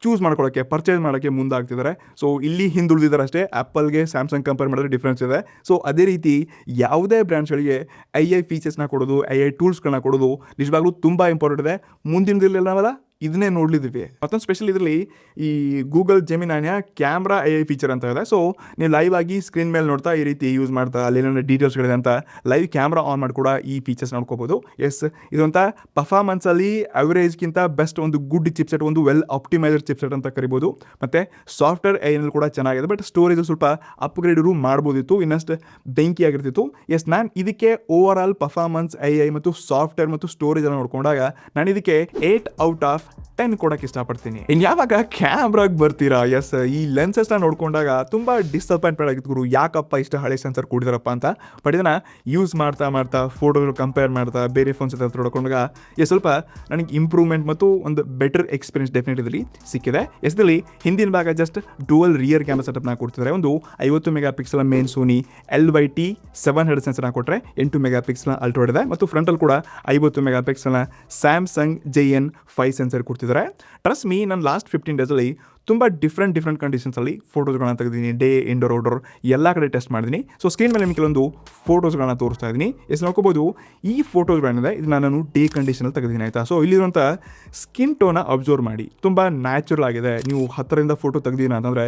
ಚೂಸ್ ಮಾಡ್ಕೊಳ್ಳೋಕ್ಕೆ ಪರ್ಚೇಸ್ ಮಾಡೋಕ್ಕೆ ಮುಂದಾಗ್ತಿದ್ದಾರೆ. ಸೊ ಇಲ್ಲಿ ಹಿಂದುಳಿದಿದ್ದಾರೆ ಅಷ್ಟೇ. ಆ್ಯಪಲ್ಗೆ ಸ್ಯಾಮ್ಸಂಗ್ ಕಂಪೇರ್ ಮಾಡಿದ್ರೆ ಡಿಫ್ರೆನ್ಸ್ ಇದೆ. ಸೊ ಅದೇ ರೀತಿ ಯಾವುದೇ ಬ್ರ್ಯಾಂಡ್ಸ್ಗಳಿಗೆ AI ಫೀಚರ್ಸ್ನ ಕೊಡೋದು, AI ಟೂಲ್ಸ್ಗಳನ್ನ ಕೊಡೋದು ನಿಜವಾಗ್ಲೂ ತುಂಬ ಇಂಪಾರ್ಟೆಂಟ್ ಇದೆ. ಮುಂದಿನ ದಿನದಲ್ಲಿ ನಾವೆಲ್ಲ ಇದನ್ನೇ ನೋಡ್ಲಿದ್ದೀವಿ. ಮತ್ತೊಂದು ಸ್ಪೆಷಲ್ ಇದರಲ್ಲಿ ಈ ಗೂಗಲ್ ಜೆಮಿನಾಯ ಕ್ಯಾಮ್ರಾ AI ಫೀಚರ್ ಅಂತ ಇದೆ. ಸೊ ನೀವು ಲೈವ್ ಆಗಿ ಸ್ಕ್ರೀನ್ ಮೇಲೆ ನೋಡ್ತಾ ಈ ರೀತಿ ಯೂಸ್ ಮಾಡ್ತಾ ಅಲ್ಲಿ ಏನೇನು ಡೀಟೇಲ್ಸ್ಗಳಿದೆ ಅಂತ ಲೈವ್ ಕ್ಯಾಮ್ರಾ ಆನ್ ಮಾಡಿ ಕೂಡ ಈ ಫೀಚರ್ಸ್ ನೋಡ್ಕೋಬೋದು. ಎಸ್ ಇದೊಂಥ ಪರ್ಫಾರ್ಮೆನ್ಸಲ್ಲಿ ಅವರೇಜ್ಗಿಂತ ಬೆಸ್ಟ್ ಒಂದು ಗುಡ್ ಚಿಪ್ಸೆಟ್, ಒಂದು ವೆಲ್ ಆಪ್ಟಿಮೈಸರ್ ಚಿಪ್ಸೆಟ್ ಅಂತ ಕರಿಬೋದು. ಮತ್ತು ಸಾಫ್ಟ್ವೇರ್ AI ಕೂಡ ಚೆನ್ನಾಗಿದೆ. ಬಟ್ ಸ್ಟೋರೇಜ್ ಸ್ವಲ್ಪ ಅಪ್ಗ್ರೇಡರು ಮಾಡ್ಬೋದಿತ್ತು, ಇನ್ನಷ್ಟು ಬೆಂಕಿ ಆಗಿರ್ತಿತ್ತು. ಎಸ್ ನಾನು ಇದಕ್ಕೆ ಓವರ್ ಆಲ್ ಪರ್ಫಾರ್ಮೆನ್ಸ್ AI ಮತ್ತು ಸಾಫ್ಟ್ವೇರ್ ಮತ್ತು ಸ್ಟೋರೇಜನ್ನು ನೋಡ್ಕೊಂಡಾಗ ನಾನು ಇದಕ್ಕೆ 8/10 ಕೊಡೋಕ್ಕೆ ಇಷ್ಟಪಡ್ತೀನಿ. ಇನ್ನು ಯಾವಾಗ ಕ್ಯಾಮ್ರಾಗೆ ಬರ್ತೀರಾ, ಎಸ್ ಈ ಲೆನ್ಸಸ್ನ ನೋಡ್ಕೊಂಡಾಗ ತುಂಬ ಡಿಸಪಾಯಿಂಟ್ಮೆಂಟ್ ಆಗಿತ್ತು ಗುರು. ಯಾಕಪ್ಪ ಇಷ್ಟು ಹಳೆ ಸೆನ್ಸರ್ ಕೊಡಿದಾರಪ್ಪ ಅಂತ. ಬಟ್ ಇದನ್ನು ಯೂಸ್ ಮಾಡ್ತಾ ಫೋಟೋಗಳು ಕಂಪೇರ್ ಮಾಡ್ತಾ ಬೇರೆ ಫೋನ್ಸ್ ಹತ್ರ ನೋಡ್ಕೊಂಡಾಗ ಸ್ವಲ್ಪ ನನಗೆ ಇಂಪ್ರೂವ್ಮೆಂಟ್ ಮತ್ತು ಒಂದು ಬೆಟರ್ ಎಕ್ಸ್ಪೀರಿಯನ್ಸ್ ಡೆಫಿನೆಟ್ ಇದರಲ್ಲಿ ಸಿಕ್ಕಿದೆ. ಎಸ್ದಲ್ಲಿ ಹಿಂದಿನ ಭಾಗ ಜಸ್ಟ್ ಡುವಲ್ ರಿಯರ್ ಕ್ಯಾಮ್ರಾ ಸೆಟಪ್ನ ಕೊಡ್ತಿದ್ದಾರೆ. ಒಂದು 50 mega pixel main Sony LYT 700 ಸೆನ್ಸರ್ನ ಕೊಟ್ಟರೆ 8 ಮೆಗಾ ಪಿಕ್ಸೆಲ್ನ ಅಲ್ಟ್ರಾ ಇದೆ. ಮತ್ತು ಫ್ರಂಟಲ್ಲಿ ಕೂಡ 50 ಮೆಗಾ ಪಿಕ್ಸೆಲ್ನ ಸ್ಯಾಮ್ಸಂಗ್ JN5 ಸೆನ್ಸರ್ ಕೊಡ್ತಿದ್ದಾರೆ. ಟ್ರಸ್ಟ್ ಮೀ ನಾನು ಲಾಸ್ಟ್ 15 ಡೇಸಲ್ಲಿ ತುಂಬ ಡಿಫ್ರೆಂಟ್ ಕಂಡೀಷನ್ಸಲ್ಲಿ ಫೋಟೋಸ್ಗಳನ್ನ ತೆಗೆದಿದ್ದೀನಿ. ಡೇ, ಇಂಡೋರ್, ಔಟ್ಡೋರ್ ಎಲ್ಲ ಕಡೆ ಟೆಸ್ಟ್ ಮಾಡಿದ್ದೀನಿ. ಸೊ ಸ್ಕ್ರೀನ್ ಮೇಲೆ ನಿಮಗೆ ಕೆಲವೊಂದು ಫೋಟೋಸ್ಗಳನ್ನ ತೋರಿಸ್ತಾ ಇದ್ದೀನಿ. ಎಸ್ ನೋಡ್ಕೋಬೋದು ಈ ಫೋಟೋಸ್ಗಳೇನಿದೆ ಇದು ನಾನು ಡೇ ಕಂಡೀಷನಲ್ಲಿ ತೆಗೆದಿದ್ದೀನಿ ಆಯಿತಾ. ಸೊ ಇಲ್ಲಿರುವಂಥ ಸ್ಕಿನ್ ಟೋನ ಅಬ್ಸರ್ವ್ ಮಾಡಿ, ತುಂಬ ನ್ಯಾಚುರಲ್ ಆಗಿದೆ. ನೀವು ಹತ್ತರಿಂದ ಫೋಟೋ ತೆಗೆದಿನ ಅಂತಂದರೆ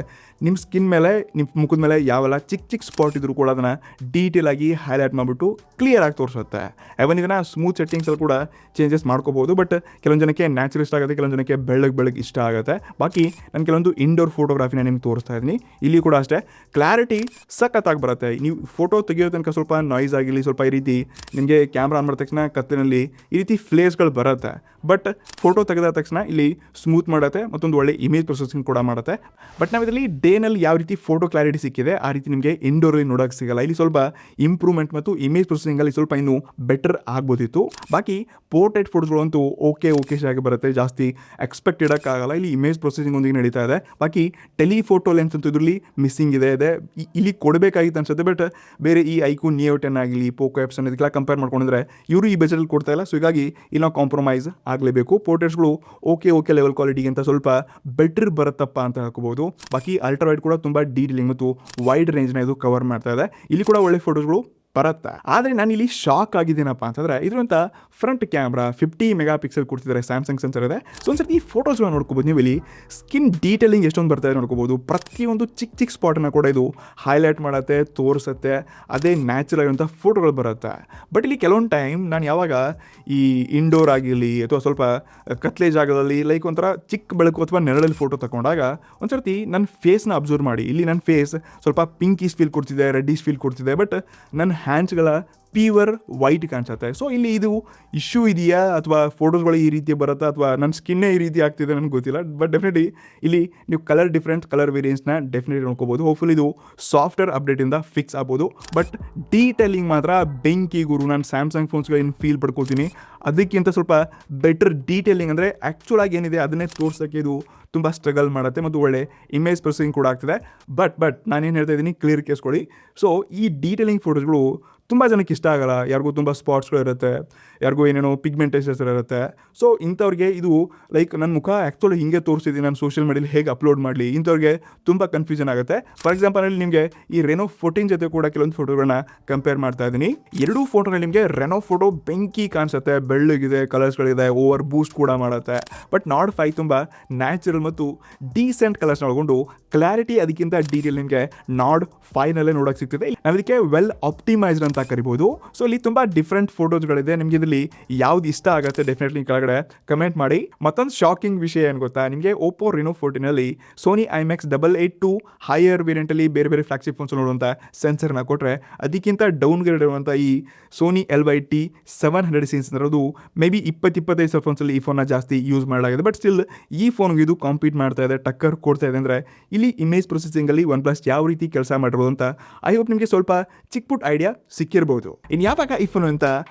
ನಿಮ್ಮ ಸ್ಕಿನ್ ಮೇಲೆ, ನಿಮ್ಮ ಮುಖದ ಮೇಲೆ ಯಾವೆಲ್ಲ ಚಿಕ್ಕ ಸ್ಪಾಟ್ ಇದ್ರೂ ಕೂಡ ಅದನ್ನು ಡೀಟೇಲ್ ಆಗಿ ಹೈಲೈಟ್ ಮಾಡಿಬಿಟ್ಟು ಕ್ಲಿಯರ್ ಆಗಿ ತೋರಿಸುತ್ತೆ. ಎವನ್ ಇದನ್ನು ಸ್ಮೂತ್ ಸೆಟ್ಟಿಂಗ್ಸಲ್ಲಿ ಕೂಡ ಚೇಂಜಸ್ ಮಾಡ್ಕೋಬೋದು. ಬಟ್ ಕೆಲವೊಂದು ಜನಕ್ಕೆ ನ್ಯಾಚುರಲ್ ಇಷ್ಟ ಆಗುತ್ತೆ, ಕೆಲವೊಂದು ಜನಕ್ಕೆ ಬೆಳ್ಳಗೆ ಇಷ್ಟ ಆಗುತ್ತೆ. ಬಾಕಿ ನಾನು ಕೆಲವೊಂದು ಇಂಡೋರ್ ಫೋಟೋಗ್ರಾಫಿನ ನಿಮ್ಗೆ ತೋರಿಸ್ತಾ ಇದ್ದೀನಿ. ಇಲ್ಲಿ ಕೂಡ ಅಷ್ಟೇ ಕ್ಲಾರಿಟಿ ಸಖತ್ತಾಗಿ ಬರುತ್ತೆ. ನೀವು ಫೋಟೋ ತೆಗಿಯೋ ತನಕ ಸ್ವಲ್ಪ ನಾಯ್ಸ್ ಆಗಿರಲಿ, ಸ್ವಲ್ಪ ಈ ರೀತಿ ನಿಮಗೆ ಕ್ಯಾಮ್ರಾ ಆನ್ ಮಾಡಿದ ತಕ್ಷಣ ಕತ್ತಿನಲ್ಲಿ ಈ ರೀತಿ ಫ್ಲೇಸ್ಗಳು ಬರುತ್ತೆ. ಬಟ್ ಫೋಟೋ ತೆಗೆದ ತಕ್ಷಣ ಇಲ್ಲಿ ಸ್ಮೂತ್ ಮಾಡುತ್ತೆ, ಮತ್ತೊಂದು ಒಳ್ಳೆ ಇಮೇಜ್ ಪ್ರೊಸೆಸಿಂಗ್ ಕೂಡ ಮಾಡುತ್ತೆ. ಬಟ್ ನಾವು ಇದರಲ್ಲಿ ಡೇನಲ್ಲಿ ಯಾವ ರೀತಿ ಫೋಟೋ ಕ್ಲಾರಿಟಿ ಸಿಕ್ಕಿದೆ ಆ ರೀತಿ ನಿಮಗೆ ಇಂಡೋರಲ್ಲಿ ನೋಡೋಕ್ಕೆ ಸಿಗಲ್ಲ. ಇಲ್ಲಿ ಸ್ವಲ್ಪ ಇಂಪ್ರೂವ್ಮೆಂಟ್ ಮತ್ತು ಇಮೇಜ್ ಪ್ರೊಸೆಸಿಂಗಲ್ಲಿ ಸ್ವಲ್ಪ ಇನ್ನೂ ಬೆಟರ್ ಆಗ್ಬೋದಿತ್ತು. ಬಾಕಿ ಪೋರ್ಟ್ರೇಟ್ ಫೋಟೋಸ್ಗಳಂತೂ ಓಕೆ ಆಗಿ ಬರುತ್ತೆ, ಜಾಸ್ತಿ ಎಕ್ಸ್ಪೆಕ್ಟ್ ಇಡೋಕ್ಕಾಗಲ್ಲ. ಇಲ್ಲಿ ಇಮೇಜ್ ಪ್ರೊಸೆಸಿಂಗ್ ಒಂದಿಗೆ ನಡೀತಾ ಇದೆ. ಬಾಕಿ ಟೆಲಿಫೋಟೋ ಲೆನ್ಸ್ ಅಂತೂ ಇದರಲ್ಲಿ ಮಿಸ್ಸಿಂಗ್ ಇದೆ ಇಲ್ಲಿ ಕೊಡಬೇಕಾಗಿತ್ತು ಅನ್ಸುತ್ತೆ. ಬಟ್ ಬೇರೆ ಈ ಐಕ್ಯೂನ್ Neo 10 ಆಗಲಿ, ಪೋಕೋ F7 ಇದಕ್ಕೆಲ್ಲ ಕಂಪೇರ್ ಮಾಡ್ಕೊಂಡಿದ್ರೆ ಇವರು ಈ ಬಜೆಟಲ್ಲಿ ಕೊಡ್ತಾ ಇಲ್ಲ. ಸೊ ಹೀಗಾಗಿ ಇಲ್ಲಿ ನಾವು ಕಾಂಪ್ರಮೈಸ್ ಆಗಲೇಬೇಕು. ಪೋರ್ಟ್ರೇಟ್ಸ್ಗಳು ಓಕೆ ಲೆವೆಲ್ ಕ್ವಾಲಿಟಿಗಿಂತ ಸ್ವಲ್ಪ ಬೆಟರ್ ಬರುತ್ತಪ್ಪ ಅಂತ ಹೇಳ್ಕೋಬೋದು. ಬಾಕಿ ಅಲ್ಟ್ರಾ ವೈಡ್ ಕೂಡ ತುಂಬ ಡೀಟೇಲಿಂಗ್ ಮತ್ತು ವೈಡ್ ರೇಂಜ್ನ ಇದು ಕವರ್ ಮಾಡ್ತಾ ಇದೆ. ಇಲ್ಲಿ ಕೂಡ ಒಳ್ಳೆ ಫೋಟೋಸ್ಗಳು ಬರುತ್ತೆ. ಆದರೆ ನಾನು ಇಲ್ಲಿ ಶಾಕ್ ಆಗಿದ್ದೀನಪ್ಪ ಅಂತಂದರೆ ಇದರಂತ ಫ್ರಂಟ್ ಕ್ಯಾಮ್ರಾ 50 ಮೆಗಾ ಪಿಕ್ಸೆಲ್ ಕೊಡ್ತಿದ್ದಾರೆ, ಸ್ಯಾಮ್ಸಂಗ್ ಸೆನ್ಸರ್ ಇದೆ. ಸೊ ಒಂದ್ಸತಿ ಈ ಫೋಟೋಸ್ಗಳನ್ನ ನೋಡ್ಕೋಬೋದು. ನೀವು ಇಲ್ಲಿ ಸ್ಕಿನ್ ಡೀಟೇಲಿಂಗ್ ಎಷ್ಟೊಂದು ಬರ್ತಾಯಿದೆ ನೋಡ್ಕೋಬೋದು. ಪ್ರತಿಯೊಂದು ಚಿಕ್ಕ ಚಿಕ್ಕ ಸ್ಪಾಟನ್ನು ಕೂಡ ಇದು ಹೈಲೈಟ್ ಮಾಡುತ್ತೆ, ತೋರಿಸುತ್ತೆ, ಅದೇ ನ್ಯಾಚುರಲ್ ಆಗಿರುವಂಥ ಫೋಟೋಗಳು ಬರುತ್ತೆ. ಬಟ್ ಇಲ್ಲಿ ಕೆಲವೊಂದು ಟೈಮ್ ನಾನು ಯಾವಾಗ ಈ ಇಂಡೋರ್ ಆಗಿರಲಿ ಅಥವಾ ಸ್ವಲ್ಪ ಕತ್ಲೆ ಜಾಗದಲ್ಲಿ ಲೈಕ್ ಒಂಥರ ಚಿಕ್ಕ ಬೆಳಕು ಅಥವಾ ನೆರಳಲ್ಲಿ ಫೋಟೋ ತಗೊಂಡಾಗ ಒಂದ್ಸರ್ತಿ ನನ್ನ ಫೇಸ್ನ ಅಬ್ಸರ್ವ್ ಮಾಡಿ. ಇಲ್ಲಿ ನನ್ನ ಫೇಸ್ ಸ್ವಲ್ಪ ಪಿಂಕೀಸ್ ಫೀಲ್ ಕೊಡ್ತಿದೆ, ರೆಡ್ಡಿಶ್ ಫೀಲ್ ಕೊಡ್ತಿದೆ, ಬಟ್ ನನ್ನ ಹ್ಯಾಂಡ್ಸ್ಗಳ ಪ್ಯೂರ್ ವೈಟ್ ಕಾಣಿಸುತ್ತೆ. ಸೊ ಇಲ್ಲಿ ಇದು ಇಶ್ಯೂ ಇದೆಯಾ ಅಥವಾ ಫೋಟೋಸ್ಗಳು ಈ ರೀತಿ ಬರುತ್ತಾ ಅಥವಾ ನನ್ನ ಸ್ಕಿನ್ನೇ ಈ ರೀತಿ ಆಗ್ತಿದೆ ನನಗೆ ಗೊತ್ತಿಲ್ಲ. ಬಟ್ ಡೆಫಿನೆಟ್ಲಿ ಇಲ್ಲಿ ನೀವು ಕಲರ್ ವೇರಿಯನ್ಸ್ನ ಡೆಫಿನೆಟ್ಲಿ ನೋಡ್ಕೋಬೋದು. ಹೋಪ್ಫುಲಿ ಇದು ಸಾಫ್ಟ್ವೇರ್ ಅಪ್ಡೇಟಿಂದ ಫಿಕ್ಸ್ ಆಗ್ಬೋದು. ಬಟ್ ಡೀಟೇಲಿಂಗ್ ಮಾತ್ರ ಬೆಂಕಿ ಗುರು. ನಾನು ಸ್ಯಾಮ್ಸಂಗ್ ಫೋನ್ಸ್ಗೆ ಏನು ಫೀಲ್ ಪಡ್ಕೊಳ್ತೀನಿ ಅದಕ್ಕಿಂತ ಸ್ವಲ್ಪ ಬೆಟರ್ ಡೀಟೇಲಿಂಗ್ ಅಂದರೆ ಆ್ಯಕ್ಚುಲ್ ಆಗಿ ಏನಿದೆ ಅದನ್ನೇ ತೋರ್ಸೋಕ್ಕೆ ಇದು ತುಂಬ ಸ್ಟ್ರಗಲ್ ಮಾಡುತ್ತೆ ಮತ್ತು ಒಳ್ಳೆ ಇಮೇಜ್ ಪ್ರೊಸೆಸಿಂಗ್ ಕೂಡ ಆಗ್ತಿದೆ. ಬಟ್ ನಾನೇನು ಹೇಳ್ತಾ ಇದ್ದೀನಿ ಕ್ಲಿಯರ್ ಕೇಸ್ಕೊಳ್ಳಿ. ಸೊ ಈ ಡೀಟೇಲಿಂಗ್ ಫೋಟೋಸ್ಗಳು ತುಂಬ ಜನಕ್ಕೆ ಇಷ್ಟ ಆಗಲ್ಲ. ಯಾರಿಗೂ ತುಂಬ ಸ್ಪಾಟ್ಸ್ಗಳು ಇರುತ್ತೆ, ಯಾರಿಗೂ ಏನೇನೋ ಪಿಗ್ಮೆಂಟೇಷನ್ಸ್ ಇರುತ್ತೆ. ಸೊ ಇಂಥವ್ರಿಗೆ ಇದು ಲೈಕ್ ನನ್ನ ಮುಖ ಆ್ಯಕ್ಚುಲಿ ಹಿಂಗೆ ತೋರಿಸಿದ್ದೀನಿ, ನಾನು ಸೋಷಿಯಲ್ ಮೀಡಿಯಲ್ಲಿ ಹೇಗೆ ಅಪ್ಲೋಡ್ ಮಾಡಲಿ, ಇಂಥವ್ರಿಗೆ ತುಂಬ ಕನ್ಫ್ಯೂಷನ್ ಆಗುತ್ತೆ. ಫಾರ್ ಎಕ್ಸಾಂಪಲ್ ಅಲ್ಲಿ ನಿಮಗೆ ಈ ರೆನೋ 14 ಜೊತೆ ಕೂಡ ಕೆಲವೊಂದು ಫೋಟೋಗಳನ್ನ ಕಂಪೇರ್ ಮಾಡ್ತಾ ಇದ್ದೀನಿ. ಎರಡೂ ಫೋಟೋನಲ್ಲಿ ನಿಮಗೆ ರೆನೋ ಫೋಟೋ ಬೆಂಕಿ ಕಾಣಿಸುತ್ತೆ, ಬೆಳ್ಳಗಿದೆ, ಕಲರ್ಸ್ಗಳಿದೆ, ಓವರ್ ಬೂಸ್ಟ್ ಕೂಡ ಮಾಡುತ್ತೆ. ಬಟ್ ನಾರ್ಡ್ 5 ತುಂಬ ನ್ಯಾಚುರಲ್ ಮತ್ತು ಡೀಸೆಂಟ್ ಕಲರ್ಸ್ನ ಒಳಗೊಂಡು ಕ್ಲಾರಿಟಿ ಅದಕ್ಕಿಂತ ಡೀಟೇಲ್ ನಿಮಗೆ ನಾರ್ಡ್ 5ನಲ್ಲೇ ನೋಡೋಕೆ ಸಿಗ್ತಿದೆ. ನಾವು ಇದಕ್ಕೆ ವೆಲ್ ಆಪ್ಟಿಮೈಸ್ಡ್ ಅಂತ ಕರಿಬೋದು. ಸೊ ಇಲ್ಲಿ ತುಂಬ ಡಿಫ್ರೆಂಟ್ ಫೋಟೋಸ್ಗಳಿದೆ. ನಿಮಗೆ ಇದರಲ್ಲಿ ಯಾವ್ದು ಇಷ್ಟ ಆಗುತ್ತೆ ಡೆಫಿನೆಟ್ಲಿ ಕೆಳಗಡೆ ಕಮೆಂಟ್ ಮಾಡಿ. ಮತ್ತೊಂದು ಶಾಕಿಂಗ್ ವಿಷಯ ಏನು ಗೊತ್ತಾ, ನಿಮಗೆ ಓಪೋ ರೆನೋ 14ನಲ್ಲಿ ಸೋನಿ IMX 882 ಹೈಯರ್ ವೇರಿಯಂಟಲ್ಲಿ ಬೇರೆ ಬೇರೆ ಫ್ಲಾಗ್ಶಿಪ್ ಫೋನ್ಸ್ ನೋಡುವಂಥ ಸೆನ್ಸರ್ನ ಕೊಟ್ಟರೆ ಅದಕ್ಕಿಂತ ಡೌನ್ಗ್ರೇಡ್ ಇರುವಂಥ ಈ ಸೋನಿ LYT 700 ಸೆನ್ಸರ್ ಅದು ಮೇ ಬಿ 20-25 ಫೋನ್ಸಲ್ಲಿ ಈ ಫೋನ್ನ ಜಾಸ್ತಿ ಯೂಸ್ ಮಾಡಲಾಗಿದೆ. ಬಟ್ ಸ್ಟಿಲ್ ಈ ಫೋನ್ಗೆ ಇದು ಕಾಂಪೀಟ್ ಮಾಡ್ತಾ ಇದೆ, ಟಕ್ಕರ್ ಕೊಡ್ತಾ ಇದೆ. ಅಂದರೆ ಇಲ್ಲಿ ಇಮೇಜ್ ಪ್ರೊಸೆಸಿಂಗಲ್ಲಿ OnePlus ಯಾವ ರೀತಿ ಕೆಲಸ ಮಾಡಿರೋದು ಅಂತ ಐ ಹೋಪ್ ನಿಮಗೆ ಸ್ವಲ್ಪ ಚಿಕ್ಕ ಪುಟ್ ಐಡಿಯಾ ಸಿಕ್ಕಿರ್ಬೋದು. ಇನ್ನು ಯಾವಾಗ ಈ ಫೋನ್ ಅಂತ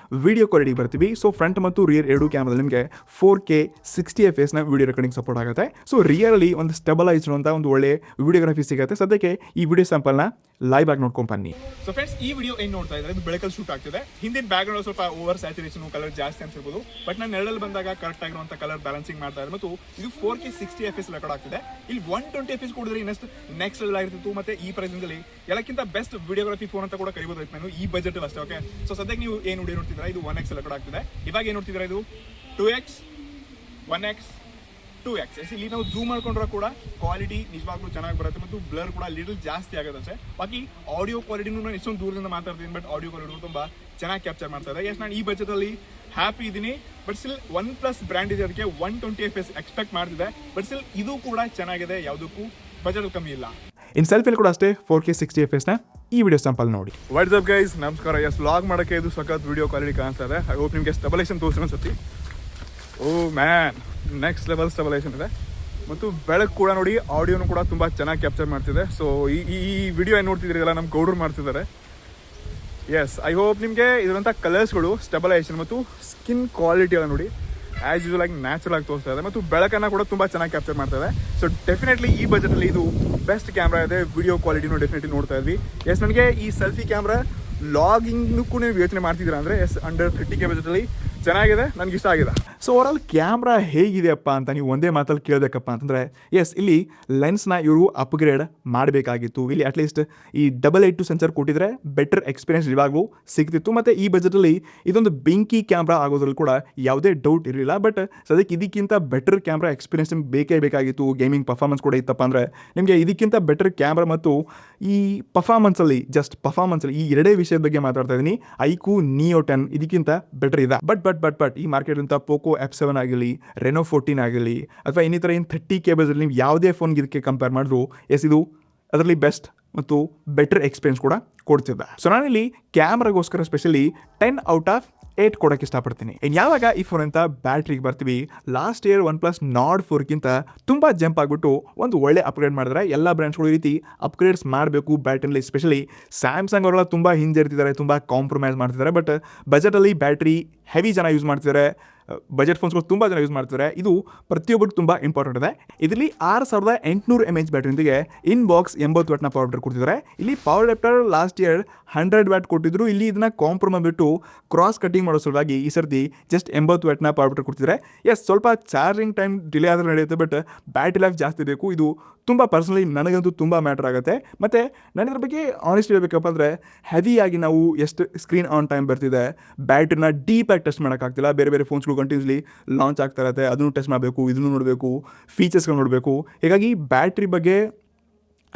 ವಿಡಿಯೋ ಕ್ವಾಲಿಟಿ ಬರ್ತೀವಿ. ಸೊ ಫ್ರಂಟ್ ಮತ್ತು ರಿಯರ್ ಎರಡು ಕ್ಯಾಮ್ರಾ ನಿಮಗೆ 4K 60 FPS video recording support ಆಗುತ್ತೆ. ಸೊ ರಿಯರಲ್ಲಿ ಒಂದು ಸ್ಟೆಬಲೈಸ್ಡ್ ಅಂತ ಒಂದು ಒಳ್ಳೆ ವಿಡಿಯೋಗ್ರಫಿ ಸಿಗುತ್ತೆ. ಸದ್ಯಕ್ಕೆ ಈ ವಿಡಿಯೋ ಸ್ಯಾಂಪಲ್ನ ಲೈವ್ ಆಗಿ ನೋಡ್ಕೊಂಡು ಬನ್ನಿ. ಸೊ ಫ್ರೆಂಡ್ಸ್, ಈ ವಿಡಿಯೋ ಏನು ನೋಡ್ತಾ ಇದ್ದಾರೆ ಇದು ಬೆಳಕಲ್ಲಿ ಶೂಟ್ ಆಗ್ತಿದೆ. ಹಿಂದಿನ ಬ್ಯಾಕ್ಗ್ರೌಂಡ್ ಸ್ವಲ್ಪ ಓವರ್ ಸ್ಯಾಚುರೇಷನ್ ಕಲರ್ ಜಾಸ್ತಿ ಅನ್ಸಿರ್ಬೋದು. ಬಟ್ ನಾನು ನೆರಳಲ್ಲಿ ಬಂದಾಗ ಕರೆಕ್ಟ್ ಆಗಿರುವಂಥ ಕಲರ್ ಬ್ಯಾಲೆನ್ಸಿಂಗ್ ಮಾಡ್ತಾ ಇದೆ ಮತ್ತು ಇದು 4K 60 FPS ರೆಕಾರ್ಡ್ ಆಗ್ತಿದೆ. ಇಲ್ಲಿ 120 FPS ಕೊಡಿದ್ರೆ ಇನ್ನಷ್ಟು ನೆಕ್ಸ್ಟ್ ಲೆವೆಲ್ ಆಗಿರ್ತಿತ್ತು. ಮತ್ತೆ ಈ ಪ್ರೈಸಿಂಗಲ್ಲಿ ಎಲ್ಲಕ್ಕಿಂತ ಬೆಸ್ಟ್ ವಿಡಿಯೋಗ್ರಫಿ ಫೋನ್ ಅಂತ ಕೂಡ ಕರಿಬೋದು ನಾನು ಈ ಬಜೆಟ್ ಅಷ್ಟೇ. ಓಕೆ, ಸೊ ಸದ್ಯಕ್ಕೆ ನೀವು ಏನು ವಿಡಿಯೋ ನೋಡ್ತಿದ್ದೀರಾ ಇದು 1x ರೆಕಾರ್ಡ್ ಆಗ್ತಿದೆ. ಇವಾಗ ಏನು ನೋಡ್ತಿದ್ದೀರಾ ಇದು 2x 1x 2x. ಇಲ್ಲಿ ನಾವು ಝೂಮ್ ಮಾಡ್ಕೊಂಡ್ರೆ ಕೂಡ ಕ್ವಾಲಿಟಿ ನಿಜವಾಗ್ಲೂ ಚೆನ್ನಾಗಿ ಬರುತ್ತೆ ಮತ್ತು ಬ್ಲರ್ ಕೂಡ ಲಿಟಲ್ ಜಾಸ್ತಿ ಆಗುತ್ತೆ. ಬಾಕಿ ಆಡಿಯೋ ಕ್ವಾಲಿಟಿನೂ ನಾನು ಎಷ್ಟೊಂದು ದೂರದಿಂದ ಮಾತಾಡ್ತೀನಿ, ಬಟ್ ಆಡಿಯೋ ಕ್ವಾಲಿಟಿ ತುಂಬ ಚೆನ್ನಾಗಿ ಕ್ಯಾಪ್ಚರ್ ಮಾಡ್ತಾ ಇದೆ. ನಾನು ಈ ಬಜೆಟಲ್ಲಿ ಹ್ಯಾಪಿ ಇದ್ದೀನಿ. ಬಟ್ ಸ್ಟಿಲ್ OnePlus ಬ್ರ್ಯಾಂಡ್ ಇದೆ, ಅದಕ್ಕೆ 120 FPS ಎಕ್ಸ್ಪೆಕ್ಟ್ ಮಾಡ್ತಿದೆ. ಬಟ್ ಸ್ಟಿಲ್ ಇದು ಕೂಡ ಚೆನ್ನಾಗಿದೆ, ಯಾವುದಕ್ಕೂ ಬಜೆಟ್ ಕಮ್ಮಿ ಇಲ್ಲ. ಇನ್ನು ಸೆಲ್ಫಿಯಲ್ಲಿ ಕೂಡ ಅಷ್ಟೇ 4K 60 FPS ಈ ವಿಡಿಯೋ ಸ್ಯಾಂಪಲ್ ನೋಡಿ. ವಾಟ್ಸ್ಆಪ್ ಗೈಸ್, ನಮಸ್ಕಾರ. ವ್ಲಾಗ್ ಮಾಡೋಕ್ಕೆ ಇದು ಸಖತ್ ವಿಡಿಯೋ ಕ್ವಾಲಿಟಿ ಕಾಣಿಸ್ತಾ ಇದೆ. ಐ ಹೋಪ್ ನಿಮಗೆ ಸ್ಟೆಬಲೈಸೇಷನ್ ತೋರಿಸಿ ಅನ್ಸುತ್ತೆ. ಓ ಮ್ಯಾನ್, ನೆಕ್ಸ್ಟ್ ಲೆವೆಲ್ ಸ್ಟೆಬಲೈಸೇಷನ್ ಇದೆ ಮತ್ತು ಬೆಳಕು ಕೂಡ ನೋಡಿ, ಆಡಿಯೋನು ಕೂಡ ತುಂಬ ಚೆನ್ನಾಗಿ ಕ್ಯಾಪ್ಚರ್ ಮಾಡ್ತಿದೆ. ಸೊ ಈ ವಿಡಿಯೋ ಏನು ನೋಡ್ತಿದ್ದೀರಲ್ಲ ನಮ್ಮ ಗೌಡ್ರು ಮಾಡ್ತಿದ್ದಾರೆ. ಎಸ್, ಐ ಹೋಪ್ ನಿಮಗೆ ಇದರಂಥ ಕಲರ್ಸ್ಗಳು, ಸ್ಟೆಬಲೈಸೇಷನ್ ಮತ್ತು ಸ್ಕಿನ್ ಕ್ವಾಲಿಟಿ ಎಲ್ಲ ನೋಡಿ ಆ್ಯಸ್ ಯೂಶುವಲ್ ಆಗಿ ನ್ಯಾಚುರಲ್ ಆಗಿ ತೋರಿಸ್ತಾ ಇದೆ ಮತ್ತು ಬೆಳಕನ್ನು ಕೂಡ ತುಂಬ ಚೆನ್ನಾಗಿ ಕ್ಯಾಪ್ಚರ್ ಮಾಡ್ತಾ ಇದೆ. ಸೊ ಡೆಫಿನೆಟ್ಲಿ ಈ ಬಜೆಟಲ್ಲಿ ಇದು ಬೆಸ್ಟ್ ಕ್ಯಾಮ್ರಾ ಇದೆ. ವಿಡಿಯೋ ಕ್ವಾಲಿಟಿನೂ ಡೆಫಿನೆಟ್ಲಿ ನೋಡ್ತಾ ಇದ್ವಿ. ಎಸ್, ನನಗೆ ಈ ಸೆಲ್ಫಿ ಕ್ಯಾಮ್ರಾ ಲಾಗಿಂಗ್ನೂ ನೀವು ಯೋಚನೆ ಮಾಡ್ತಿದ್ದೀರಾ ಅಂದರೆ ಎಸ್, ಅಂಡರ್ 30K ಬಜೆಟಲ್ಲಿ ಚೆನ್ನಾಗಿದೆ, ನನಗೆ ಇಷ್ಟ ಆಗಿದೆ. ಸೊ ಓವರಾಲ್ ಕ್ಯಾಮ್ರಾ ಹೇಗಿದೆಯಪ್ಪ ಅಂತ ನೀವು ಒಂದೇ ಮಾತಲ್ಲಿ ಕೇಳಬೇಕಪ್ಪ ಅಂತಂದರೆ ಎಸ್, ಇಲ್ಲಿ ಲೆನ್ಸ್ನ ಇವರು ಅಪ್ಗ್ರೇಡ್ ಮಾಡಬೇಕಾಗಿತ್ತು. ಇಲ್ಲಿ ಅಟ್ಲೀಸ್ಟ್ ಈ 882 ಸೆನ್ಸರ್ ಕೊಟ್ಟಿದ್ರೆ ಬೆಟರ್ ಎಕ್ಸ್ಪೀರಿಯನ್ಸ್ ಇವಾಗೂ ಸಿಗ್ತಿತ್ತು. ಮತ್ತು ಈ ಬಜೆಟಲ್ಲಿ ಇದೊಂದು ಬೆಂಕಿ ಕ್ಯಾಮ್ರಾ ಆಗೋದ್ರಲ್ಲಿ ಕೂಡ ಯಾವುದೇ ಡೌಟ್ ಇರಲಿಲ್ಲ. ಬಟ್ ಸದ್ಯಕ್ಕೆ ಇದಕ್ಕಿಂತ ಬೆಟರ್ ಕ್ಯಾಮ್ರಾ ಎಕ್ಸ್ಪೀರಿಯನ್ಸ್ ನಿಮ್ಗೆ ಬೇಕೇ ಬೇಕಾಗಿತ್ತು. ಗೇಮಿಂಗ್ ಪರ್ಫಾರ್ಮೆನ್ಸ್ ಕೂಡ ಇತ್ತಪ್ಪ ಅಂದರೆ ನಿಮಗೆ ಇದಕ್ಕಿಂತ ಬೆಟರ್ ಕ್ಯಾಮ್ರಾ ಮತ್ತು ಈ ಪರ್ಫಾರ್ಮೆನ್ಸಲ್ಲಿ ಈ ಎರಡೇ ವಿಷಯದ ಬಗ್ಗೆ ಮಾತಾಡ್ತಾ ಇದ್ದೀನಿ. ಐಕ್ಯೂ Neo 10 ಇದಕ್ಕಿಂತ ಬೆಟರ್ ಇದೆ. ಬಟ್ ಈ ಮಾರ್ಕೆಟ್ ಅಂತ ಪೋಕೋ F7 ಆಗಿರಲಿ, ರೆನೋ 14 ಆಗಿರಲಿ ಅಥವಾ ಇನ್ನಿತರ 30K ಬಜೆಟ್ ನೀವು ಯಾವುದೇ ಫೋನ್ಗೆ ಇದಕ್ಕೆ ಕಂಪೇರ್ ಮಾಡಿದ್ರು ಎಸ್, ಇದು ಅದರಲ್ಲಿ ಬೆಸ್ಟ್ ಮತ್ತು ಬೆಟರ್ ಎಕ್ಸ್ಪೀರಿಯನ್ಸ್ ಕೂಡ ಕೊಡ್ತಿದ್ದೆ. ಸೊ ನಾನಿಲ್ಲಿ ಕ್ಯಾಮ್ರಾಗೋಸ್ಕರ ಸ್ಪೆಷಲಿ 10/8 ಕೊಡೋಕ್ಕೆ ಇಷ್ಟಪಡ್ತೀನಿ. ಇನ್ನು ಯಾವಾಗ ಈ ಫೋನ್ ಅಂತ ಬ್ಯಾಟ್ರಿಗೆ ಬರ್ತೀವಿ, ಲಾಸ್ಟ್ ಇಯರ್ OnePlus Nord 4ಗಿಂತ ತುಂಬ ಜಂಪ್ ಆಗಿಬಿಟ್ಟು ಒಂದು ಒಳ್ಳೆ ಅಪ್ಗ್ರೇಡ್ ಮಾಡಿದ್ರೆ ಎಲ್ಲ ಬ್ರ್ಯಾಂಡ್ಸ್ಗಳು ಈ ರೀತಿ ಅಪ್ಗ್ರೇಡ್ಸ್ ಮಾಡಬೇಕು ಬ್ಯಾಟ್ರಿಯಲ್ಲಿ. ಸ್ಪೆಷಲಿ ಸ್ಯಾಮ್ಸಂಗ್ ಅವರೆಲ್ಲ ತುಂಬ ಹಿಂಜರಿತಿದ್ದಾರೆ, ತುಂಬ ಕಾಂಪ್ರಮೈಸ್ ಮಾಡ್ತಿದ್ದಾರೆ. ಬಟ್ ಬಜೆಟಲ್ಲಿ ಬ್ಯಾಟ್ರಿ ಹೆವಿ ಜನ ಯೂಸ್ ಮಾಡ್ತಿದ್ದಾರೆ, ಬಜೆಟ್ ಫೋನ್ಸ್ಗಳು ತುಂಬ ಜನ ಯೂಸ್ ಮಾಡ್ತಿದ್ದಾರೆ. ಇದು ಪ್ರತಿಯೊಬ್ಬರಿಗೂ ತುಂಬ ಇಂಪಾರ್ಟೆಂಟ್ ಇದೆ. ಇದರಲ್ಲಿ 6800 mAh ಬ್ಯಾಟ್ರಿಯೊಂದಿಗೆ ಇನ್ಬಾಕ್ಸ್ 80 ವಾಟ್ನ ಪವರ್ ಅಡಾಪ್ಟರ್ ಕೊಡ್ತಿದ್ದಾರೆ. ಇಲ್ಲಿ power adapter last year 100 what ಕೊಟ್ಟಿದ್ರು. ಇಲ್ಲಿ ಇದನ್ನ ಕಾಂಪ್ರಮೈಸ್ ಬಿಟ್ಟು ಕ್ರಾಸ್ ಕಟಿಂಗ್ ಮಾಡೋ ಸಲುವಾಗಿ ಈ ಸರ್ತಿ ಜಸ್ಟ್ 80 ವಾಟ್ನ ಪವರ್ ಅಡಾಪ್ಟರ್ ಕೊಡ್ತಿದ್ದಾರೆ. ಎಸ್, ಸ್ವಲ್ಪ ಚಾರ್ಜಿಂಗ್ ಟೈಮ್ ಡಿಲೇ ಆದರೆ ನಡೆಯುತ್ತೆ, ಬಟ್ ಬ್ಯಾಟ್ರಿ ಲೈಫ್ ಜಾಸ್ತಿ ಬೇಕು. ಇದು ತುಂಬ ಪರ್ಸನಲಿ ನನಗಂತೂ ತುಂಬ ಮ್ಯಾಟರ್ ಆಗುತ್ತೆ. ಮತ್ತು ನಾನು ಇದ್ರ ಬಗ್ಗೆ ಆನೆಸ್ಟ್ ಹೇಳ್ಬೇಕಪ್ಪ ಅಂದರೆ ಹೆವಿಯಾಗಿ ನಾವು ಎಷ್ಟು ಸ್ಕ್ರೀನ್ ಆನ್ ಟೈಮ್ ಬರ್ತಿದೆ, ಬ್ಯಾಟ್ರಿನ ಡೀಪಾಗಿ ಟೆಸ್ಟ್ ಮಾಡೋಕ್ಕಾಗ್ತಿಲ್ಲ. ಬೇರೆ ಬೇರೆ ಫೋನ್ಸ್ಗಳು ಕಂಟಿನ್ಯೂಸ್ಲಿ ಲಾಂಚ್ ಆಗ್ತಾ ಇರುತ್ತೆ, ಅದನ್ನು ಟೆಸ್ಟ್ ಮಾಡಬೇಕು, ಇದನ್ನು ನೋಡಬೇಕು, ಫೀಚರ್ಸ್ಗಳು ನೋಡಬೇಕು. ಹೀಗಾಗಿ ಬ್ಯಾಟ್ರಿ ಬಗ್ಗೆ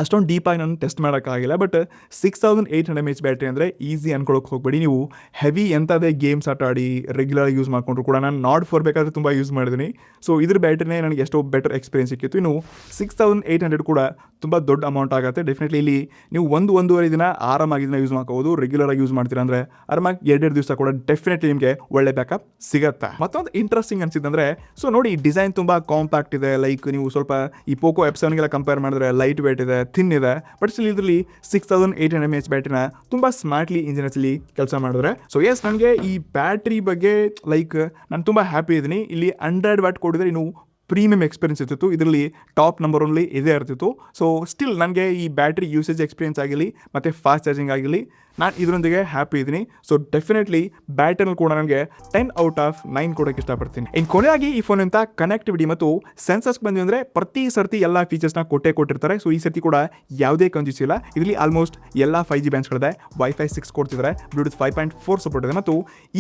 ಅಷ್ಟೊಂದು ಡೀಪಾಗಿ ನಾನು ಟೆಸ್ಟ್ ಮಾಡೋಕ್ಕಾಗಿಲ್ಲ. ಬಟ್ 6800 mAh ಬ್ಯಾಟ್ರಿ ಅಂದರೆ ಈಸಿ ಅನ್ಕೊಳ್ಳೋಕೆ ಹೋಗ್ಬೇಡಿ. ನೀವು ಹೆವಿ ಎಂಥದೇ ಗೇಮ್ಸ್ ಆಟ ಆಡಿ ರೆಗ್ಯುಲರ್ ಯೂಸ್ ಮಾಡಿಕೊಂಡ್ರು ಕೂಡ ನಾನು ನಾಡ್ 4 ಬೇಕಾದರೆ ತುಂಬ ಯೂಸ್ ಮಾಡಿದ್ದೀನಿ. ಸೊ ಇದ್ರ ಬ್ಯಾಟ್ರಿನೇ ನನಗೆ ಎಷ್ಟೋ ಬೆಟರ್ ಎಕ್ಸ್ಪೀರಿಯನ್ಸ್ ಸಿಕ್ಕಿತ್ತು. ಇನ್ನು 6800 ಕೂಡ ತುಂಬ ದೊಡ್ಡ ಅಮೌಂಟ್ ಆಗುತ್ತೆ. ಡೆಫಿನೆಟ್ಲಿ ಇಲ್ಲಿ ನೀವು 1-1.5 ದಿನ ಆರಾಮಾಗಿ ಇದನ್ನ ಯೂಸ್ ಮಾಡ್ಕೋಬೋದು. ರೆಗ್ಯುಲರಾಗಿ ಯೂಸ್ ಮಾಡ್ತೀರಾ ಅಂದರೆ ಆರಾಮಾಗಿ 2 ದಿವಸ ಕೂಡ ಡೆಫಿನೆಟ್ಲಿ ನಿಮಗೆ ಒಳ್ಳೆ ಬ್ಯಾಕಪ್ ಸಿಗುತ್ತೆ. ಮತ್ತೊಂದು ಇಂಟ್ರೆಸ್ಟಿಂಗ್ ಅನಿಸಿದಂದರೆ, ಸೊ ನೋಡಿ ಡಿಸೈನ್ ತುಂಬ ಕಾಂಪ್ಯಾಕ್ಟ್ ಇದೆ. ಲೈಕ್ ನೀವು ಸ್ವಲ್ಪ ಈ ಪೋಕೋ F7ಗೆಲ್ಲ ಕಂಪೇರ್ ಮಾಡಿದ್ರೆ ಲೈಟ್ ವೇಟ್ ಇದೆ, ಥಿನ್ ಇದೆ. ಬಟ್ ಸ್ಟಿಲ್ ಇದರಲ್ಲಿ 6800 mAh ಬ್ಯಾಟ್ರಿನ ತುಂಬ ಸ್ಮಾರ್ಟ್ಲಿ ಇಂಜಿನಿಯರ್ಸ್ಲಿ ಕೆಲಸ ಮಾಡಿದ್ರೆ. ಸೊ ಎಸ್, ನನಗೆ ಈ ಬ್ಯಾಟ್ರಿ ಬಗ್ಗೆ ಲೈಕ್ ನಾನು ತುಂಬ ಹ್ಯಾಪಿ ಇದ್ದೀನಿ. ಇಲ್ಲಿ 100 ವ್ಯಾಟ್ ಕೊಡಿದ್ರೆ ಇನ್ನು ಪ್ರೀಮಿಯಮ್ ಎಕ್ಸ್ಪೀರಿಯನ್ಸ್ ಇರ್ತಿತ್ತು. ಇದರಲ್ಲಿ ಟಾಪ್ ನಂಬರ್ ಒನ್ಲಿ ಇದೇ ಇರ್ತಿತ್ತು. ಸೊ ಸ್ಟಿಲ್ ನನಗೆ ಈ ಬ್ಯಾಟ್ರಿ ಯೂಸೇಜ್ ಎಕ್ಸ್ಪೀರಿಯನ್ಸ್ ಆಗಿರಲಿ ಮತ್ತು ಫಾಸ್ಟ್ ಚಾರ್ಜಿಂಗ್ ಆಗಿರಲಿ, ನಾನು ಇದರೊಂದಿಗೆ ಹ್ಯಾಪಿ ಇದ್ದೀನಿ. ಸೊ ಡೆಫಿನೆಟ್ಲಿ ಬ್ಯಾಟ್ರಿನಲ್ಲಿ ಕೂಡ ನನಗೆ 10/9 ಕೊಡೋಕ್ಕೆ ಇಷ್ಟಪಡ್ತೀನಿ. ಇನ್ನು ಕೊನೆಯಾಗಿ ಈ ಫೋನಿಂದ ಕನೆಕ್ಟಿವಿಟಿ ಮತ್ತು ಸೆನ್ಸರ್ಸ್ ಬಂದ್ವಿ ಅಂದರೆ ಪ್ರತಿ ಸರ್ತಿ ಎಲ್ಲ ಫೀಚರ್ಸ್ನ ಕೊಟ್ಟಿರ್ತಾರೆ. ಸೊ ಈ ಸರ್ತಿ ಕೂಡ ಯಾವುದೇ ಕಂಜೂಸ್ ಇಲ್ಲ. ಇದರಲ್ಲಿ ಆಲ್ಮೋಸ್ಟ್ ಎಲ್ಲ 5G ಬ್ಯಾಂಡ್ಸ್ಗಳಿದೆ, Wi-Fi 6 ಕೊಡ್ತಿದ್ದಾರೆ, ಬ್ಲೂಟೂತ್ 5.4 ಸಪೋರ್ಟ್ ಇದೆ. ಮತ್ತು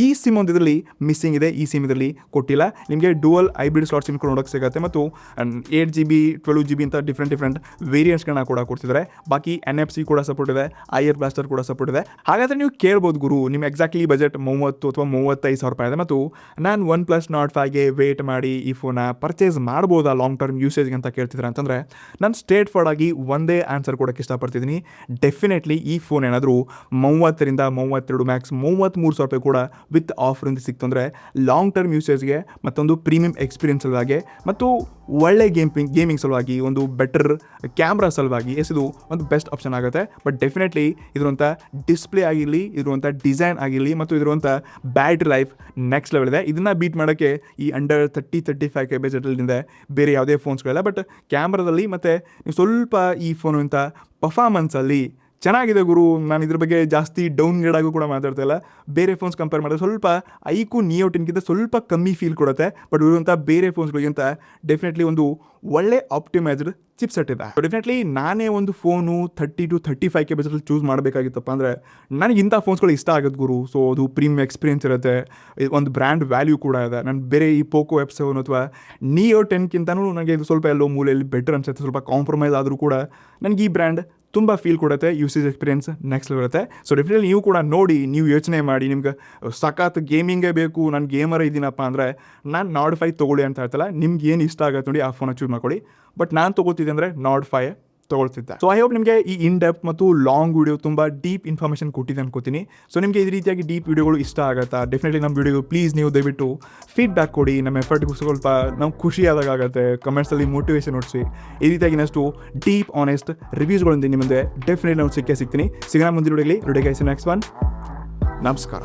ಈ ಸಿಮ್ ಒಂದು ಇದರಲ್ಲಿ ಮಿಸ್ಸಿಂಗ್ ಇದೆ, ಈ ಸಿಮ್ ಇದರಲ್ಲಿ ಕೊಟ್ಟಿಲ್ಲ. ನಿಮಗೆ ಡುವಲ್ ಹೈಬ್ರಿಡ್ ಸ್ಲಾಟ್ ಸಿಮ್ ನೋಡೋಕ್ಕೆ ಸಿಗುತ್ತೆ. ಮತ್ತು 8GB 12GB ಅಂತ ಡಿಫ್ರೆಂಟ್ ವೇರಿಯಂಟ್ಸ್ಗಳನ್ನ ಕೂಡ ಕೊಡ್ತಿದ್ದಾರೆ. ಬಾಕಿ NFC ಕೂಡ ಸಪೋರ್ಟ್ ಇದೆ, IR ಬ್ಲಾಸ್ಟರ್ ಕೂಡ ಸಪೋರ್ಟ್ ಇದೆ. ಹಾಗಾದರೆ ನೀವು ಕೇಳ್ಬೋದು, ಗುರು ನಿಮ್ಮ ಎಕ್ಸಾಕ್ಟ್ಲಿ ಬಜೆಟ್ 30 ಅಥವಾ 35,000 ರೂಪಾಯಿ ಇದೆ ಮತ್ತು ನಾನು OnePlus Nord 5ಗೆ ವೇಟ್ ಮಾಡಿ ಈ ಫೋನ್ನ ಪರ್ಚೇಸ್ ಮಾಡ್ಬೋದಾ ಲಾಂಗ್ ಟರ್ಮ್ ಯೂಸೇಜ್ಗೆ ಅಂತ ಕೇಳ್ತಿದ್ರೆ ಅಂತಂದರೆ ನಾನು ಸ್ಟ್ರೇಟ್ ಫಾರ್ವರ್ಡ್ ಆಗಿ ಒಂದೇ ಆನ್ಸರ್ ಕೊಡೋಕ್ಕೆ ಇಷ್ಟಪಡ್ತಿದ್ದೀನಿ. ಡೆಫಿನೆಟ್ಲಿ ಈ ಫೋನ್ ಏನಾದರೂ 30ರಿಂದ 32 ಮ್ಯಾಕ್ಸ್ 33,000 ರೂಪಾಯಿ ಕೂಡ ವಿತ್ ಆಫರಿಂದ ಸಿಕ್ತು ಅಂದರೆ ಲಾಂಗ್ ಟರ್ಮ್ ಯೂಸೇಜ್ಗೆ ಮತ್ತೊಂದು ಪ್ರೀಮಿಯಂ ಎಕ್ಸ್ಪೀರಿಯನ್ಸ್ ಸಲುವಾಗಿ ಮತ್ತು ಒಳ್ಳೆ ಗೇಮಿಂಗ್ ಸಲುವಾಗಿ, ಒಂದು ಬೆಟರ್ ಕ್ಯಾಮ್ರಾ ಸಲುವಾಗಿ ಇದು ಒಂದು ಬೆಸ್ಟ್ ಆಪ್ಷನ್ ಆಗುತ್ತೆ. ಬಟ್ ಡೆಫಿನೆಟ್ಲಿ ಇದರಂಥ ಡಿಸ್ಪ್ಲೇ ಆಗಿರಲಿ, ಇದರಂಥ ಡಿಸೈನ್ ಆಗಿರಲಿ ಮತ್ತು ಇದರಂಥ ಬ್ಯಾಟ್ರಿ ಲೈಫ್ ನೆಕ್ಸ್ಟ್ ಲೆವೆಲ್ ಇದೆ. ಇದನ್ನು ಬೀಟ್ ಮಾಡೋಕ್ಕೆ ಈ ಅಂಡರ್ 30-35K ಬಜೆಟಲ್ಲಿಂದ ಬೇರೆ ಯಾವುದೇ ಫೋನ್ಸ್ಗಳಿಲ್ಲ. ಬಟ್ ಕ್ಯಾಮ್ರಾದಲ್ಲಿ ಮತ್ತು ನೀವು ಸ್ವಲ್ಪ ಈ ಫೋನಿಂದ ಪರ್ಫಾರ್ಮೆನ್ಸಲ್ಲಿ ಚೆನ್ನಾಗಿದೆ ಗುರು. ನಾನು ಇದ್ರ ಬಗ್ಗೆ ಜಾಸ್ತಿ ಡೌನ್ಗ್ರೇಡ್ ಆಗು ಕೂಡ ಮಾತಾಡ್ತಾ ಇಲ್ಲ. ಬೇರೆ ಫೋನ್ಸ್ ಕಂಪೇರ್ ಮಾಡಿದ್ರೆ ಸ್ವಲ್ಪ ಐಕು Neo 10ಗಿಂತ ಸ್ವಲ್ಪ ಕಮ್ಮಿ ಫೀಲ್ ಕೊಡುತ್ತೆ. ಬಟ್ ಇರುವಂಥ ಬೇರೆ ಫೋನ್ಸ್ಗಳಿಗಿಂತ ಡೆಫಿನೆಟ್ಲಿ ಒಂದು ಒಳ್ಳೆ ಆಪ್ಟಿಮೈಸ್ಡ್ ಚಿಪ್ಸೆಟ್ ಇದೆ. ಡೆಫಿನೆಟ್ಲಿ ನಾನೇ ಒಂದು ಫೋನು 30-35K ಬಜೆಟಲ್ಲಿ ಚೂಸ್ ಮಾಡಬೇಕಾಗಿತ್ತಪ್ಪ ಅಂದರೆ ನನಗೆ ಇಂಥ ಫೋನ್ಸ್ಗಳು ಇಷ್ಟ ಆಗುತ್ತೆ ಗುರು. ಸೊ ಅದು ಪ್ರೀಮಿಯಮ್ ಎಕ್ಸ್ಪೀರಿಯನ್ಸ್ ಇರುತ್ತೆ, ಒಂದು ಬ್ರ್ಯಾಂಡ್ ವ್ಯಾಲ್ಯೂ ಕೂಡ ಇದೆ. ನಾನು ಬೇರೆ ಈ ಪೋಕೋ F7 ಅಥವಾ Neo 10ಗಿಂತನೂ ನನಗೆ ಇದು ಸ್ವಲ್ಪ ಎಲ್ಲೋ ಮೂಲೆಯಲ್ಲಿ ಬೆಟರ್ ಅನ್ಸುತ್ತೆ. ಸ್ವಲ್ಪ ಕಾಂಪ್ರಮೈಸ್ ಆದರೂ ಕೂಡ ನನಗೆ ಈ ಬ್ರ್ಯಾಂಡ್ ತುಂಬ ಫೀಲ್ ಕೊಡುತ್ತೆ, ಯೂಸೇಜ್ ಎಕ್ಸ್ಪೀರಿಯನ್ಸ್ ನೆಕ್ಸ್ಟ್ ಇರುತ್ತೆ. ಸೊ ಡೆಫಿನೆಟ್ಲಿ ನೀವು ಕೂಡ ನೋಡಿ, ನೀವು ಯೋಚನೆ ಮಾಡಿ, ನಿಮ್ಗೆ ಸಖತ್ ಗೇಮಿಂಗೇ ಬೇಕು, ನಾನು ಗೇಮರ್ ಇದ್ದೀನಪ್ಪ ಅಂದರೆ ನಾನು Nord 5 ತೊಗೊಳ್ಳಿ ಅಂತ ಹೇಳ್ತಲ್ಲ. ನಿಮ್ಗೆ ಏನು ಇಷ್ಟ ಆಗುತ್ತೆ ನೋಡಿ ಆ ಫೋನ ಚೂಸ್ ಮಾಡ್ಕೊಳ್ಳಿ. ಬಟ್ ನಾನು ತೊಗೊಳ್ತಿದ್ದೆ ಅಂದರೆ Nord 5 ತೊಗೊಳ್ತಿದ್ದೆ. ಸೊ ಐ ಹೋಪ್ ನಿಮಗೆ ಈ ಇನ್ ಡೆಪ್ತ್ ಮತ್ತು ಲಾಂಗ್ ವಿಡಿಯೋ ತುಂಬ ಡೀಪ್ ಇನ್ಫಾರ್ಮೇಷನ್ ಕೊಟ್ಟಿದೆ ಅನ್ಕೋತೀನಿ. ಸೊ ನಿಮಗೆ ಈ ರೀತಿಯಾಗಿ ಡೀಪ್ ವಿಡಿಯೋಗಳು ಇಷ್ಟ ಆಗುತ್ತಾ? ಡೆಫಿನೆಟ್ಲಿ ನಮ್ಮ ವಿಡಿಯೋ ಪ್ಲೀಸ್ ನೀವು ದಯವಿಟ್ಟು ಫೀಡ್ಬ್ಯಾಕ್ ಕೊಡಿ. ನಮ್ಮ ಎಫರ್ಟ್ಗೂ ಸ್ವಲ್ಪ ನಾವು ಖುಷಿ ಆದಾಗುತ್ತೆ. ಕಮೆಂಟ್ಸಲ್ಲಿ ಮೋಟಿವೇಶನ್ ನೋಡಿಸಿ. ಈ ರೀತಿಯಾಗಿ ಇನ್ನಷ್ಟು ಡೀಪ್ ಆನೆಸ್ಟ್ ರಿವ್ಯೂಸ್ಗಳಿಂದ ನಿಮ್ಮಂದೆ ಡೆಫಿನೆಟ್ಲಿ ನಾವು ಸಿಗ್ತೀನಿ. ಸಿಗೋಣ ಮುಂದಿನ ವಿಡಿಯೋಲಿ. Next one. ನಮಸ್ಕಾರ.